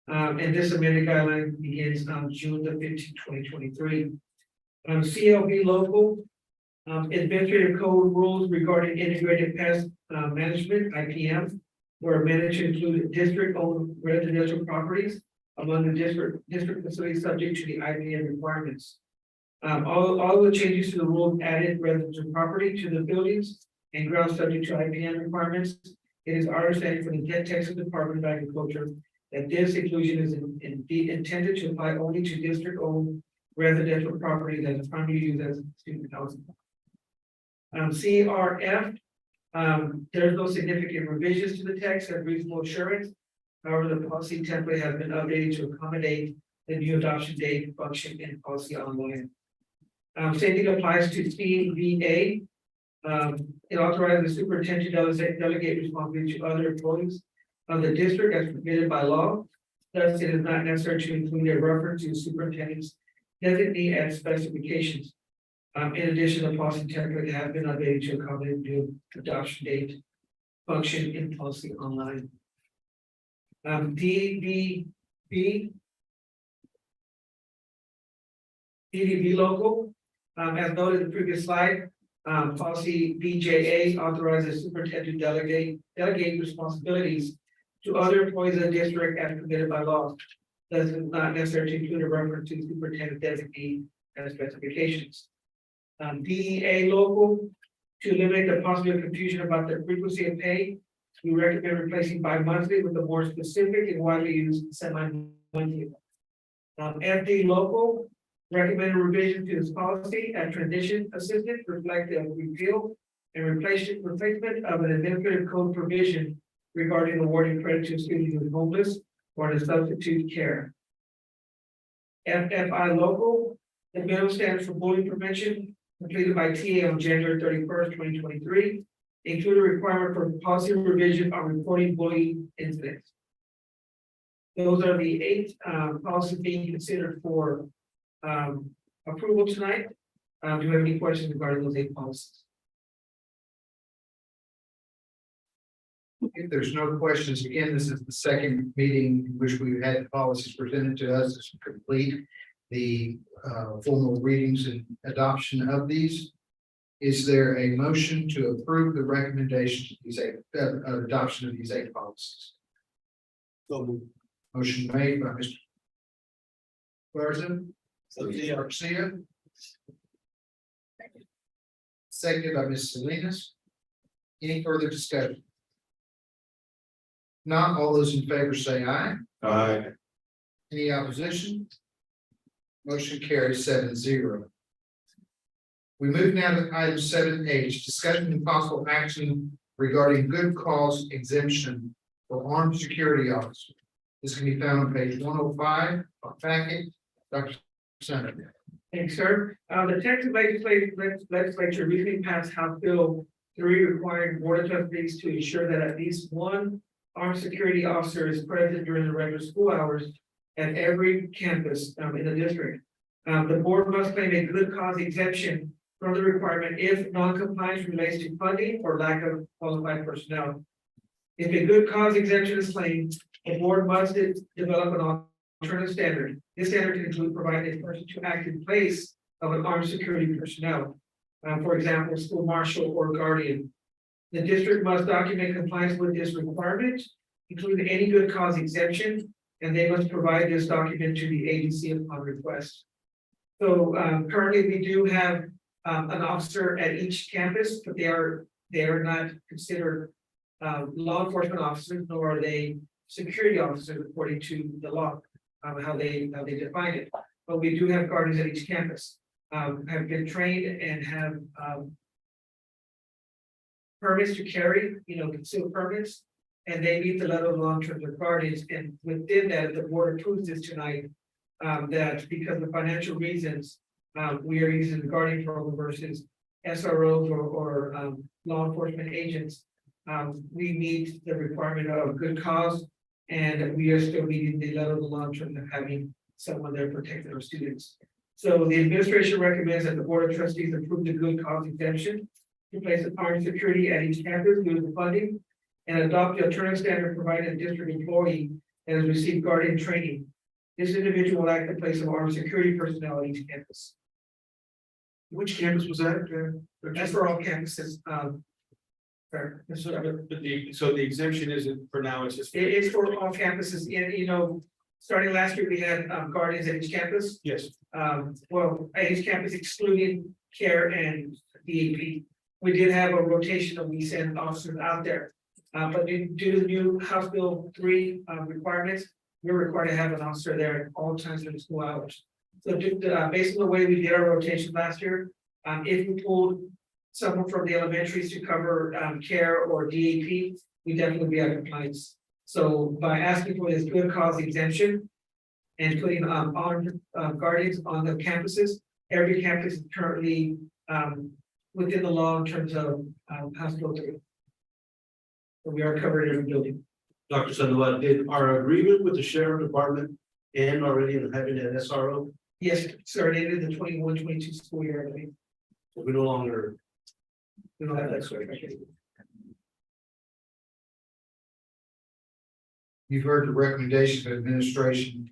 And this amended guideline begins on June the 15th, 2023. CLB local, administrative code rules regarding integrated pest management, IPM, were amended to include district-owned residential properties among the district facilities subject to the IPM requirements. All the changes to the rules added residential property to the buildings and grounds subject to IPM requirements. It is our understanding from the Texas Department of Agriculture that this inclusion is indeed intended to apply only to district-owned residential property that is primarily used as student housing. CRF, there's no significant revisions to the text of reasonable assurance. However, the policy template has been updated to accommodate the new adoption date function in policy online. Same thing applies to CVA. It authorizes the superintendent to delegate responsibility to other employees of the district as permitted by law. Thus, it is not necessary to include a reference to the superintendent's designee and specifications. In addition, the policy template has been updated to accommodate new adoption date function in policy online. DDB local, as noted in the previous slide, policy BJA authorizes superintendent to delegate responsibilities to other employees of the district as permitted by law. Thus, it is not necessary to include a reference to superintendent designee and specifications. DEA local, to eliminate the possible confusion about the frequency of pay, we recommend replacing bi-monthly with a more specific and widely used semi-monthly. FD local, recommend a revision to this policy and transition assistant reflect the repeal and replacement of an administrative code provision regarding awarding credit to students who are homeless or in substitute care. FFI local, the minimum standards for bullying prevention completed by TA on January 31st, 2023, include a requirement for policy revision on reporting bullying incidents. Those are the 8 policies being considered for approval tonight. Do you have any questions regarding those 8 policies?
If there's no questions, again, this is the second meeting in which we've had policies presented to us to complete the formal readings and adoption of these. Is there a motion to approve the recommendation of these adoption of these 8 policies? Motion made by Mr. Garza. Garcia. Seconded by Ms. Salinas. Any further discussion? Not all those in favor say aye.
Aye.
Any opposition? Motion carries 7-0. We move now to item 7H, discussion and possible action regarding good cause exemption for armed security officers. This can be found on page 105 of packet. Dr. Senator.
Thanks, sir. The Texas legislature recently passed House Bill 3 requiring board of trustees to ensure that at least one armed security officer is present during the regular school hours at every campus in the district. The board must claim a good cause exemption from the requirement if non-compliance relates to funding or lack of qualified personnel. If a good cause exemption is claimed, the board must develop an alternative standard. This standard can include providing a person to act in place of an armed security personnel, for example, school marshal or guardian. The district must document compliance with this requirement, including any good cause exemption, and they must provide this document to the agency upon request. So currently we do have an officer at each campus, but they are not considered law enforcement officers, nor are they security officers according to the law, how they define it. But we do have guardians at each campus, have been trained and have permits to carry, concealed permits, and they meet the level of long-term guardians. And within that, the board approves this tonight, that because of financial reasons, we are using the guardian program versus SROs or law enforcement agents. We meet the requirement of good cause, and we are still meeting the level of the long-term of having someone there protecting our students. So the administration recommends that the board of trustees approve the good cause exemption to place armed security at each campus due to the funding, and adopt the alternative standard provided a district employee that has received guardian training. This individual will act in place of armed security personnel at each campus.
Which campus was that?
That's for all campuses.
So the exemption isn't for now, it's just.
It's for all campuses, and starting last year, we had guardians at each campus.
Yes.
Well, at each campus excluding care and DAP. We did have a rotation of we send officers out there. But due to the new House Bill 3 requirements, we're required to have an officer there at all times during school hours. So based on the way we did our rotation last year, if we pulled someone from the elementaries to cover care or DAP, we definitely be out of compliance. So by asking for this good cause exemption and putting armed guardians on the campuses, every campus is currently within the law in terms of, House Bill 3. So we are covered in every building.
Dr. Sandoval, did our agreement with the sheriff department end already in having an SRO?
Yes, sir, it ended the 21-22 school year, I believe.
We no longer.
We don't have that sort of.
You've heard the recommendation of administration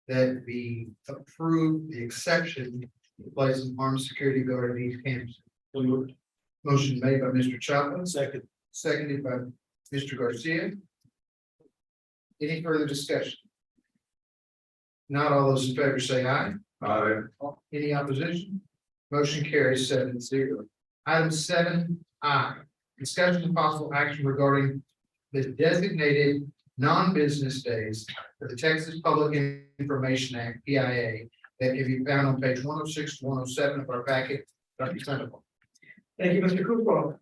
that we approve the exception to placing armed security guard at each campus. Motion made by Mr. Chopin,
Second.
seconded by Mr. Garcia. Any further discussion? Not all those in favor say aye.
Aye.
Any opposition? Motion carries 7-0. Item 7I, discussion of possible action regarding the designated non-business days for the Texas Public Information Act, PIA, that can be found on page 106 to 107 of our packet. Dr. Sandoval.
Thank you, Mr. Cooper.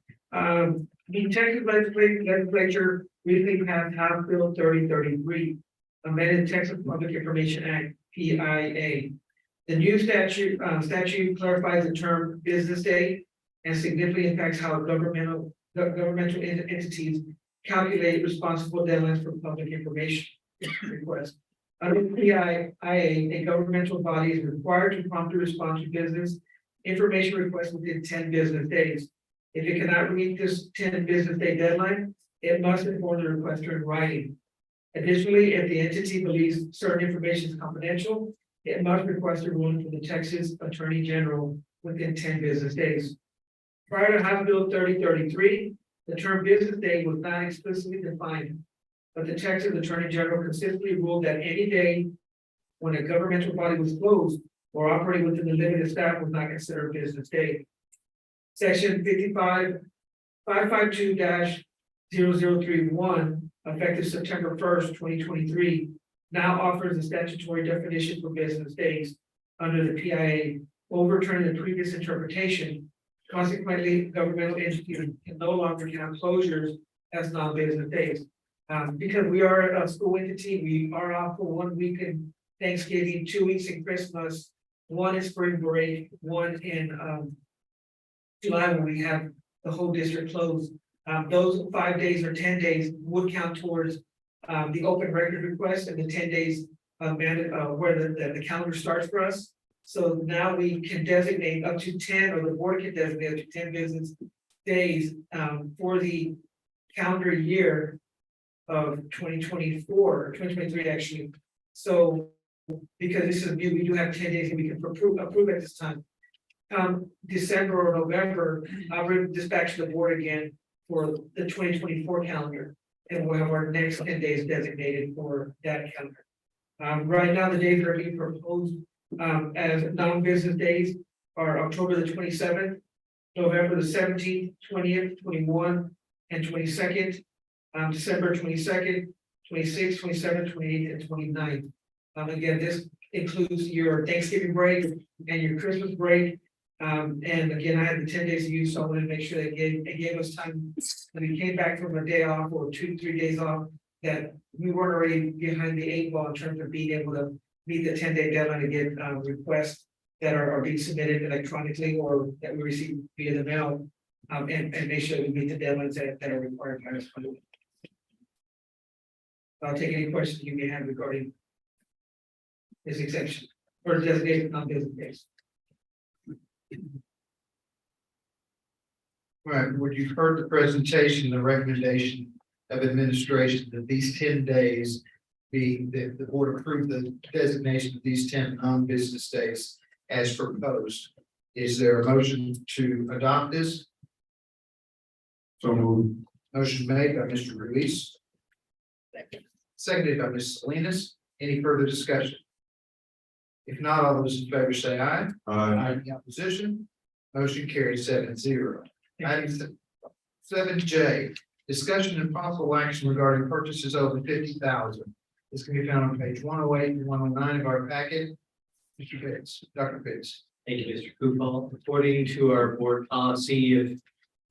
The Texas legislature recently passed House Bill 3033, amended Texas Public Information Act, PIA. The new statute clarifies the term business day and significantly impacts how governmental entities calculate responsible deadlines for public information requests. Under PIA, a governmental body is required to promptly respond to business information requests within 10 business days. If it cannot meet this 10 business day deadline, it must inform the requester in writing. Additionally, if the entity believes certain information is confidential, it must request a ruling from the Texas Attorney General within 10 business days. Prior to House Bill 3033, the term business day was not explicitly defined, but the Texas Attorney General consistently ruled that any day when a governmental body was closed or operating within the limited staff was not considered a business day. Section 552-003-1, effective September 1st, 2023, now offers a statutory definition for business days under the PIA, overturning the previous interpretation. Consequently, governmental entities can no longer count closures as non-business days. Because we are a school entity, we are off for 1 week in Thanksgiving, 2 weeks in Christmas, 1 in spring break, 1 in July when we have the whole district closed. Those 5 days or 10 days would count towards the open record request and the 10 days where the calendar starts for us. So now we can designate up to 10, or the board can designate up to 10 business days for the calendar year of 2024, 2023 actually. So because this is new, we do have 10 days and we can approve at this time. December or November, I'll bring this back to the board again for the 2024 calendar. And we'll have our next 10 days designated for that calendar. Right now, the days that are being proposed as non-business days are October the 27th, November the 17th, 20th, 21, and 22nd, December 22nd, 26th, 27th, 28th, and 29th. Again, this includes your Thanksgiving break and your Christmas break. And again, I had the 10 days to use, so I wanted to make sure that it gave us time when we came back from a day off or 2-3 days off, that we weren't already behind the 8 ball in terms of being able to meet the 10-day deadline to get requests that are being submitted electronically or that we receive via the mail, and make sure we meet the deadlines that are required by us. I'll take any questions you may have regarding this exception or designated non-business days.
Right, would you heard the presentation, the recommendation of administration that these 10 days be, the board approved the designation of these 10 non-business days as proposed. Is there a motion to adopt this?
So moved.
Motion made by Mr. Ruiz. Seconded by Ms. Salinas. Any further discussion? If not, all those in favor say aye.
Aye.
Any opposition? Motion carries 7-0. Item 7J, discussion and possible action regarding purchases over 50,000. This can be found on page 108 and 109 of our packet. Mr. Pitts, Dr. Pitts.
Thank you, Mr. Kupal. According to our board policy, if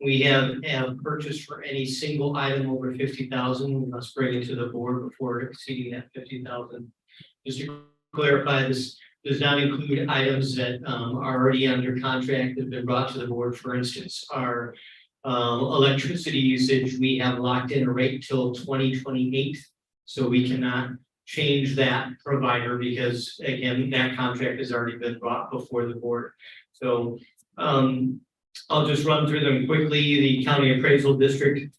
we have purchased for any single item over 50,000, we must bring it to the board before exceeding that 50,000. Just to clarify, this does not include items that are already under contract that have been brought to the board. For instance, our electricity usage, we have locked in a rate till 2028. So we cannot change that provider because again, that contract has already been brought before the board. So I'll just run through them quickly. The county appraisal district,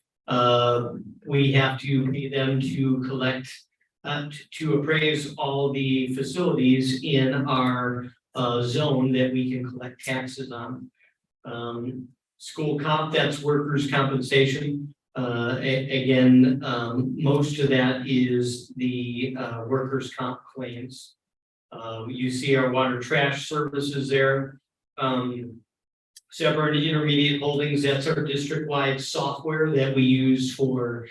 we have to pay them to collect, to appraise all the facilities in our zone that we can collect taxes on. School comp, that's workers' compensation. Again, most of that is the workers' comp claims. You see our water trash services there. Separate intermediate holdings, that's our district-wide software that we use for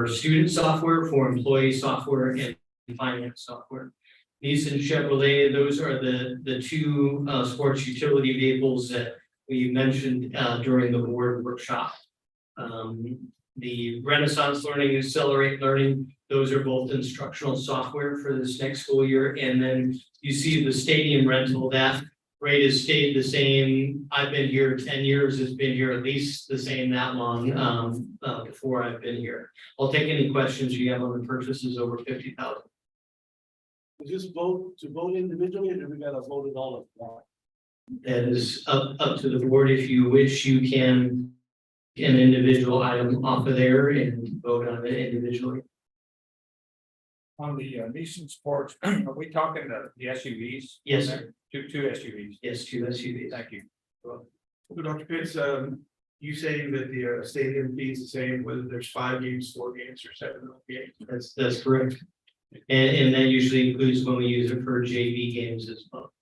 student software, for employee software, and finance software. Nissan Chevrolet, those are the two sports utility vehicles that we mentioned during the board workshop. The Renaissance Learning, Accelerate Learning, those are both instructional software for this next school year. And then you see the stadium rental, that rate has stayed the same. I've been here 10 years, it's been here at least the same that long before I've been here. I'll take any questions you have on the purchases over 50,000.
Is this vote to vote individually, or do we gotta vote it all at once?
That is up to the board. If you wish, you can get an individual item off of there and vote on it individually.
On the Nissan Sports, are we talking the SUVs?
Yes, sir.
Two SUVs.
Yes, two SUVs.
Thank you.
So Dr. Pitts, you saying that the stadium fee is the same, whether there's 5 games, 4 games, or 7 games?
That's correct. And that usually includes when we use it for JV games as well.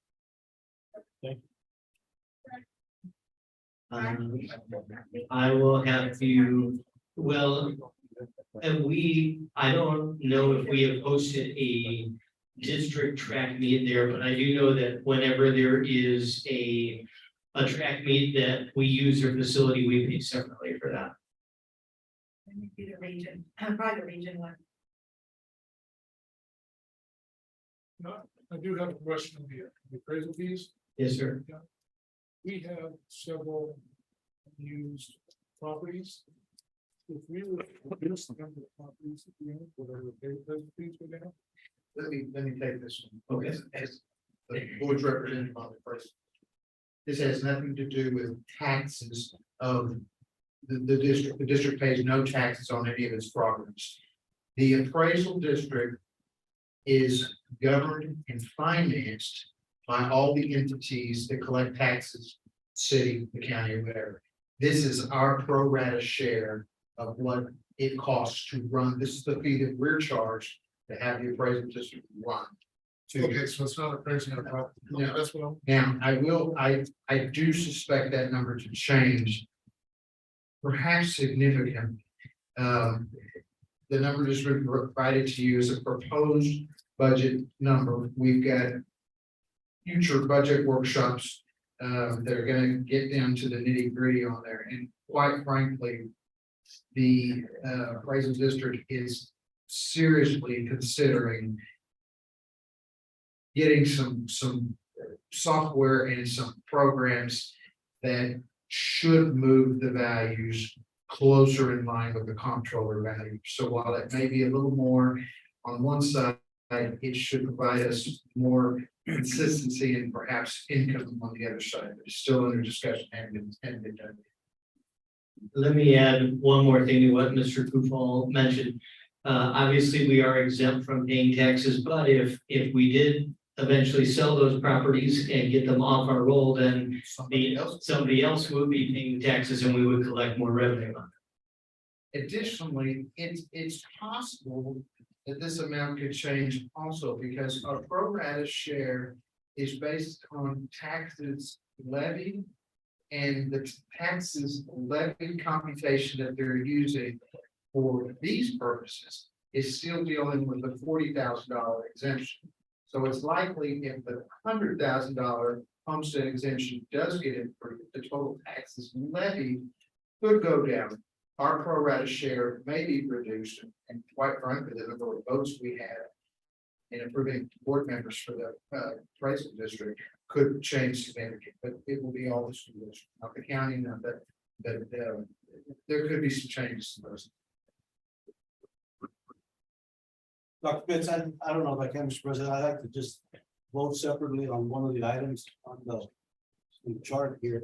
I will have to, well, and I don't know if we have posted a district track meet there, but I do know that whenever there is a track meet that we use their facility, we pay separately for that.
Maybe the region, probably the region one.
I do have a question on the appraisal fees.
Yes, sir.
We have several used properties. If we were to reduce the number of properties that we have, whatever the appraisal fees would have.
Let me take this one.
Okay.
As the board's representative on the first. This has nothing to do with taxes of the district. The district pays no taxes on any of its properties. The appraisal district is governed and financed by all the entities that collect taxes, city, the county, or whatever. This is our pro rata share of what it costs to run. This is the fee that we're charged to have the appraisal district run.
Okay, so it's not appraising a property.
No.
That's what I'm.
Now, I do suspect that number to change. Perhaps significant. The number that's been provided to you is a proposed budget number. We've got future budget workshops that are going to get down to the nitty gritty on there. And quite frankly, the appraisal district is seriously considering getting some software and some programs that should move the values closer in line with the comptroller value. So while it may be a little more on one side, it should provide us more consistency and perhaps income on the other side, but it's still under discussion and been done.
Let me add one more thing to what Mr. Kufal mentioned. Obviously, we are exempt from paying taxes, but if we did eventually sell those properties and get them off our roll, then somebody else would be paying taxes and we would collect more revenue on it.
Additionally, it's possible that this amount could change also because our pro rata share is based on taxes levied and the taxes levied computation that they're using for these purposes is still dealing with a $40,000 exemption. So it's likely if the $100,000 homestead exemption does get approved, the total taxes levied could go down. Our pro rata share may be reduced, and quite frankly, the number of votes we have and approving board members for the appraisal district could change significantly, but it will be all the school district, not the county, not that, there could be some changes to those.
Dr. Pitts, I don't know if I can, Mr. President, I'd like to just vote separately on one of the items on the chart here,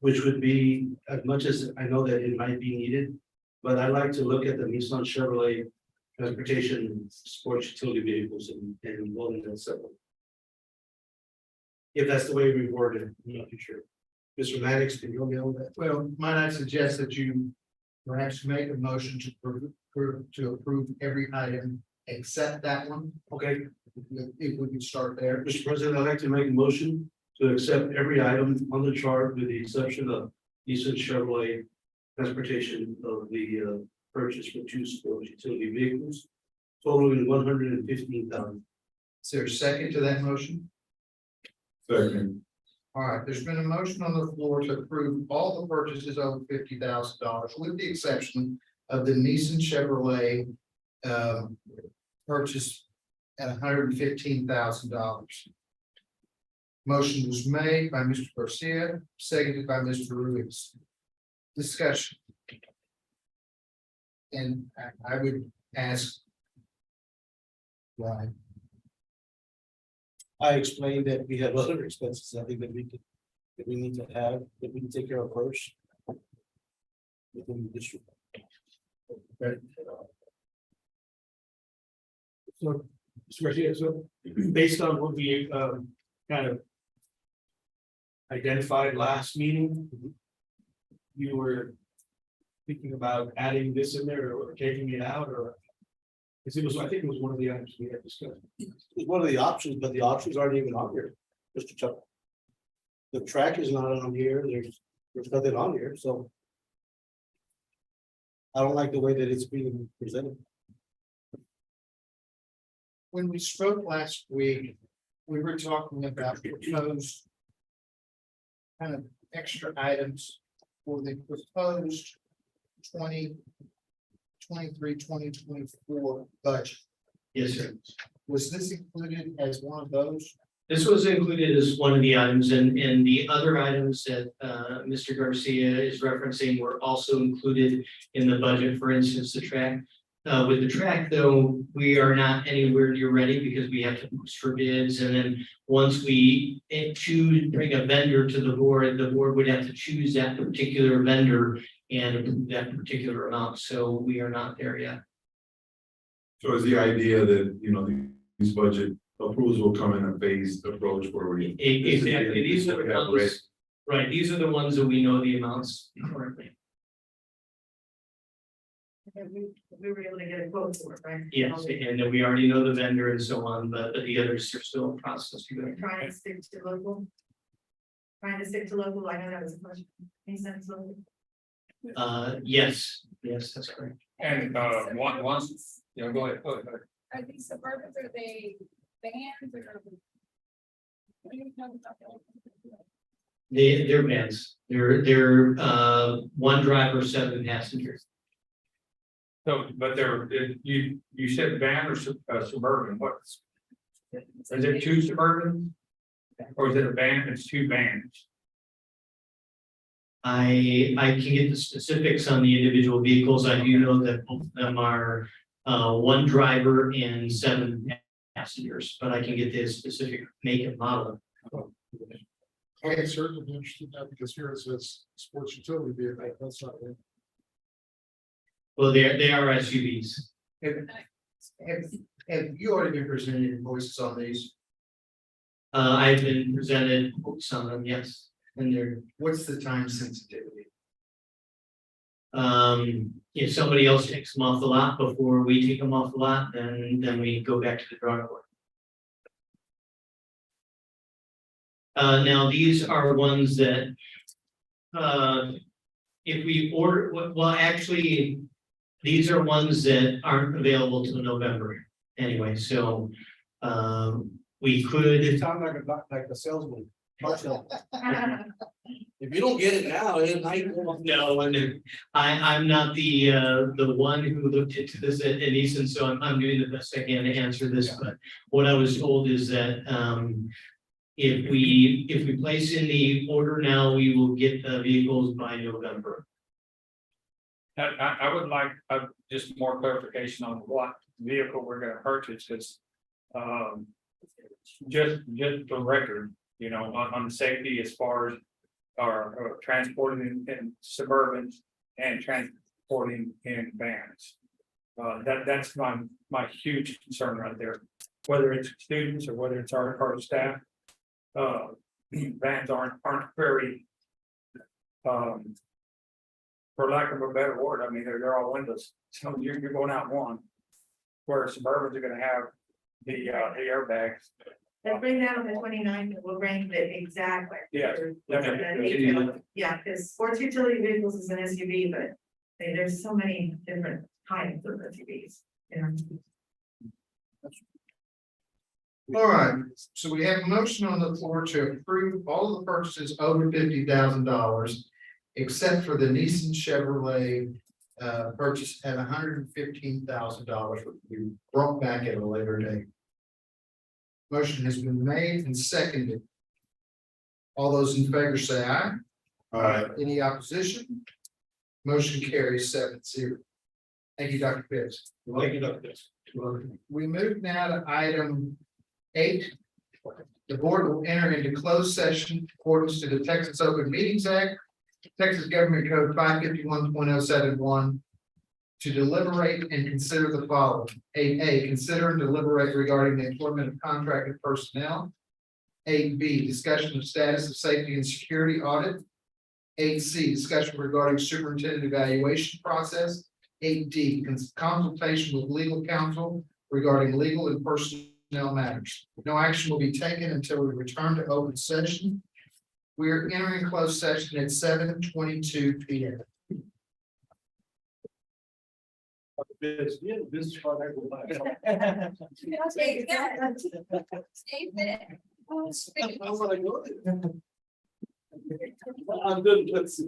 which would be, as much as I know that it might be needed, but I'd like to look at the Nissan Chevrolet transportation sports utility vehicles and voting that separately. If that's the way we word it, I'm not too sure. Mr. Maddox, can you help me on that?
Well, might I suggest that you perhaps make a motion to approve every item except that one?
Okay,
If we could start there.
Mr. President, I'd like to make a motion to accept every item on the chart with the exception of Nissan Chevrolet transportation of the purchase for 2 sports utility vehicles totaling $115,000.
Is there a second to that motion?
Second.
All right, there's been a motion on the floor to approve all the purchases over $50,000 with the exception of the Nissan Chevrolet purchase at $115,000. Motion was made by Mr. Garcia, seconded by Mr. Ruiz. Discussion. And I would ask. Why?
I explained that we have other expenses, I think that we need to have, that we can take care of first. Within the district.
So, Mr. Garcia, so based on what we kind of identified last meeting, you were thinking about adding this in there or taking it out, or because it was, I think it was one of the items we had discussed.
It's one of the options, but the options aren't even on here, Mr. Chuck. The track is not on here, there's nothing on here, so. I don't like the way that it's being presented.
When we spoke last week, we were talking about proposed kind of extra items for the proposed 2023-2024 budget.
Yes, sir.
Was this included as one of those?
This was included as one of the items, and the other items that Mr. Garcia is referencing were also included in the budget. For instance, the track. With the track, though, we are not anywhere near ready because we have to post for bids, and then once we bring a vendor to the board would have to choose that particular vendor and approve that particular amount. So we are not there yet.
So is the idea that, these budget approvals will come in a phased approach where we.
Exactly. These are the ones, right? These are the ones that we know the amounts currently.
We were able to get a quote for it, right?
Yes, and then we already know the vendor and so on, but the others are still in process.
Trying to stick to local. Trying to stick to local, I know that was a question. Any sense local?
Yes, that's correct.
And once, go ahead.
Are these suburbans, are they vans or? What do you know about that?
They're vans. They're one driver, 7 passengers.
So, but you said van or suburban, what's? Is it 2 suburban? Or is it a van, it's 2 vans?
I can get the specifics on the individual vehicles. I do know that both of them are one driver and 7 passengers, but I can get the specific make and model.
I can certainly be interested in that because here it says sports utility vehicle, that's not it.
Well, they are SUVs.
Have you already been presented invoices on these?
I've been presented some of them, yes, and they're.
What's the time sensitivity?
If somebody else takes them off the lot before we take them off the lot, then we go back to the drawing board. Now, these are ones that, if we order, well, actually, these are ones that aren't available till November anyway, so, we could.
It sounds like a salesman. If you don't get it now, it might.
No, and I'm not the one who looked into this at Easton, so I'm doing the best I can to answer this, but what I was told is that, if we place in the order now, we will get the vehicles by November.
I would like, just more clarification on what vehicle we're gonna purchase, because, just for record, you know, on the safety as far as our transporting in Suburbans and transporting in vans. That's my huge concern right there, whether it's students or whether it's our staff. Vans aren't very, for lack of a better word, I mean, they're all windows, so you're going out one. Where Suburbans are gonna have the airbags.
Let's bring that on the 29th, we'll rank it exactly.
Yeah.
Yeah, because sports utility vehicles is an SUV, but there's so many different kinds of SUVs, you know.
All right, so we have a motion on the floor to approve all of the purchases over $50,000. Except for the Nissan Chevrolet purchase at $115,000, which we brought back at a later date. Motion has been made and seconded. All those in favor say aye.
Aye.
Any opposition? Motion carries 7-0. Thank you, Dr. Pitts.
Thank you, Dr.
We move now to item 8. The board will enter into closed session in accordance to the Texas Open Meetings Act, Texas Government Code 551.071, to deliberate and consider the following. 8A, consider and deliberate regarding the employment of contracted personnel. 8B, discussion of status of safety and security audit. 8C, discussion regarding superintendent evaluation process. 8D, consultation with legal counsel regarding legal and personnel matters. No action will be taken until we return to open session. We are entering closed session at 7:22 p.m.
This is what I would like. I'm good. Let's.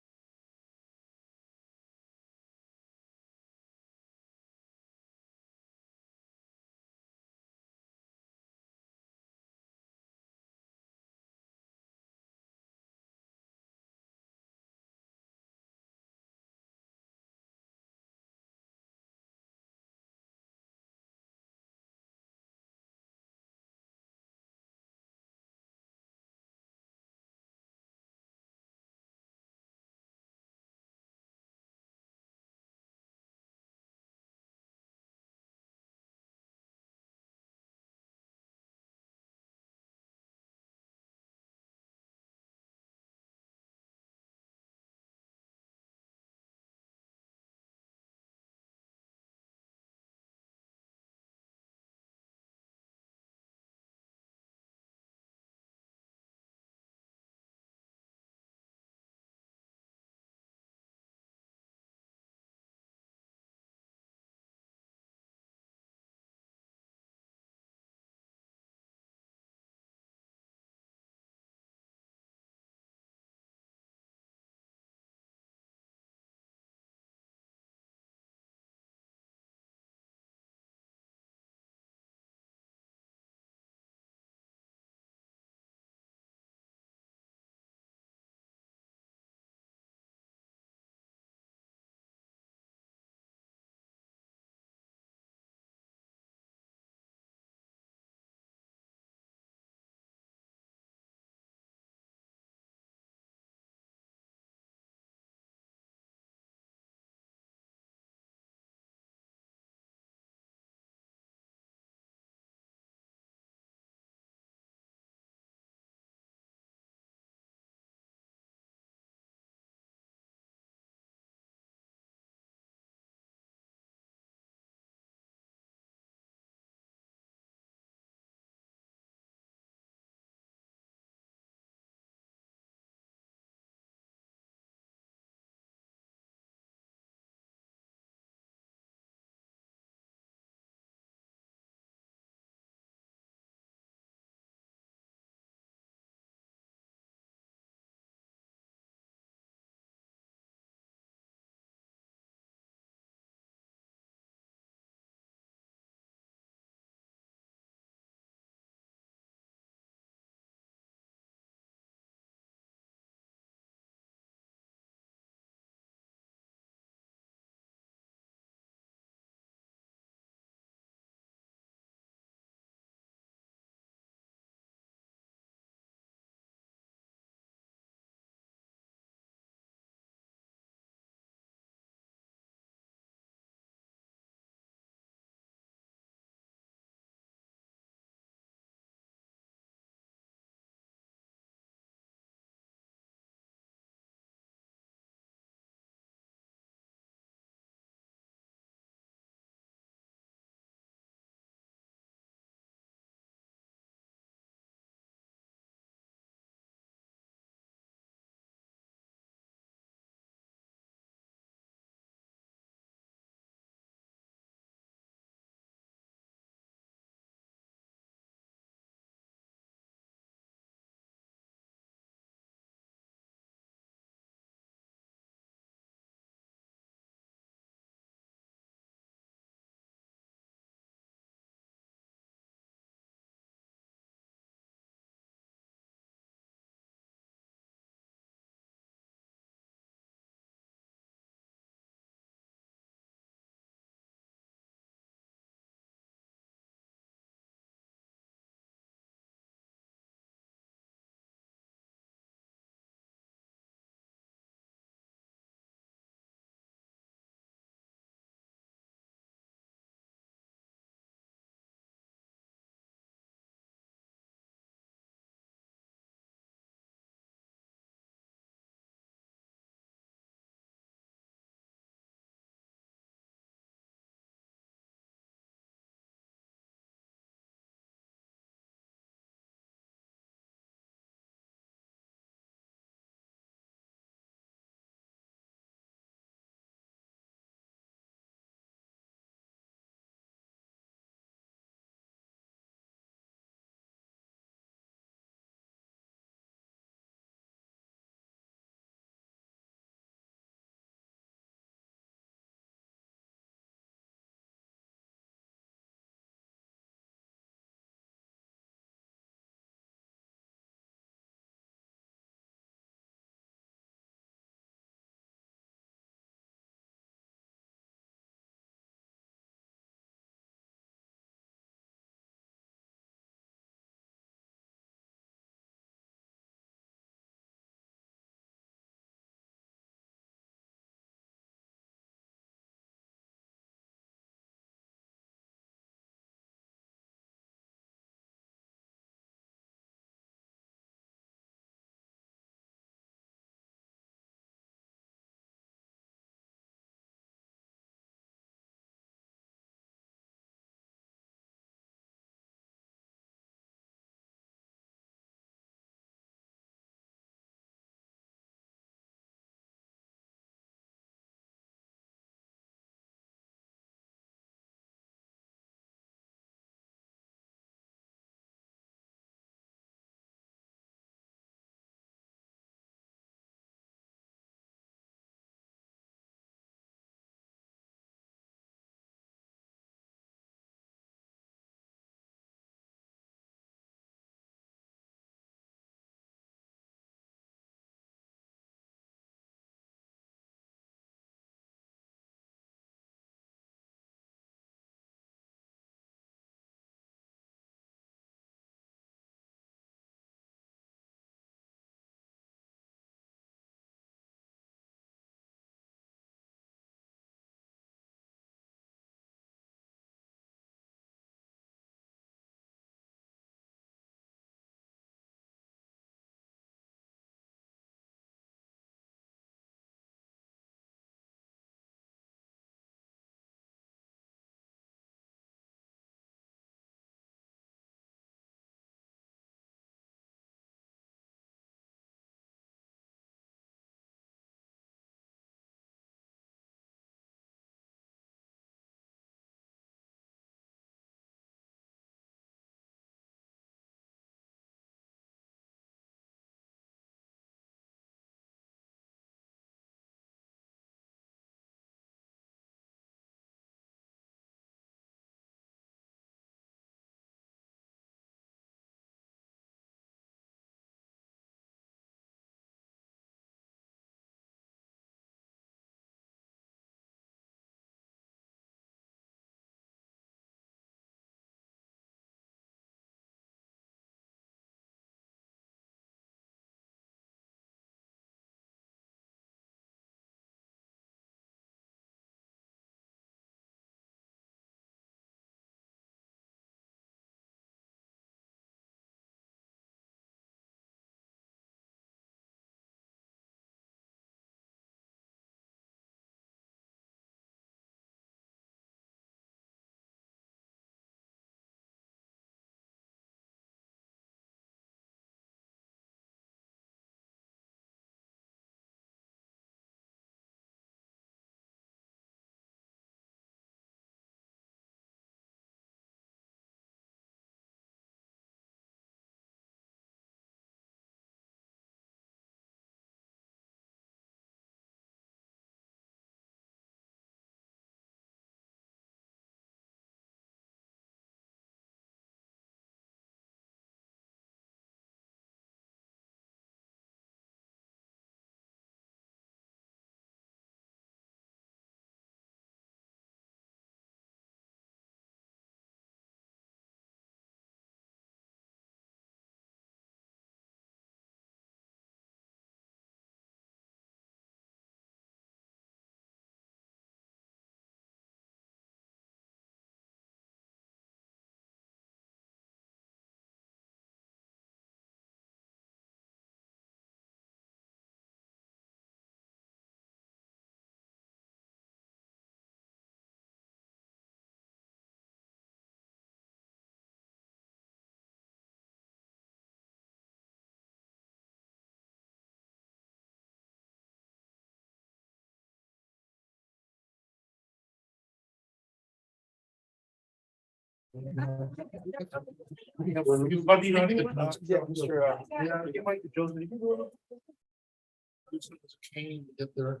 Cane to get there.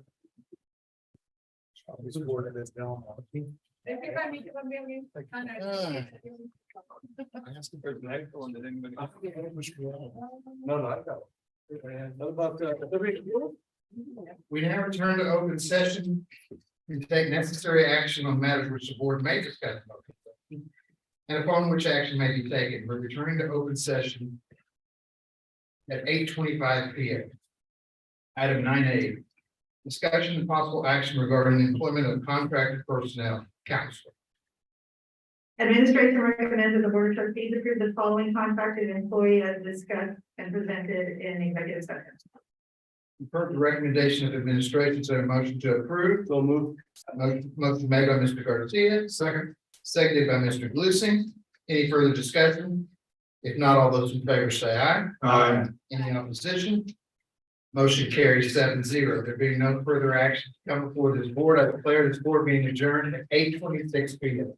This is where it is down.
We now return to open session and take necessary action on matters which the board may discuss. in open session, and upon which action may be taken. We're returning to open session at 8:25 p.m. Item 9A, discussion and possible action regarding the employment of contracted personnel, counselor.
Administration recommends that the board of trustees approve the following contracted employee as discussed and presented in executive session.
You've heard the recommendation of administration, so a motion to approve. So move. Motion made by Mr. Garcia, seconded by Mr. Glusing. Any further discussion? If not, all those in favor say aye.
Aye.
Any opposition? Motion carries 7-0. There being no further action to come before this board, I declare this board being adjourned at 8:26 p.m.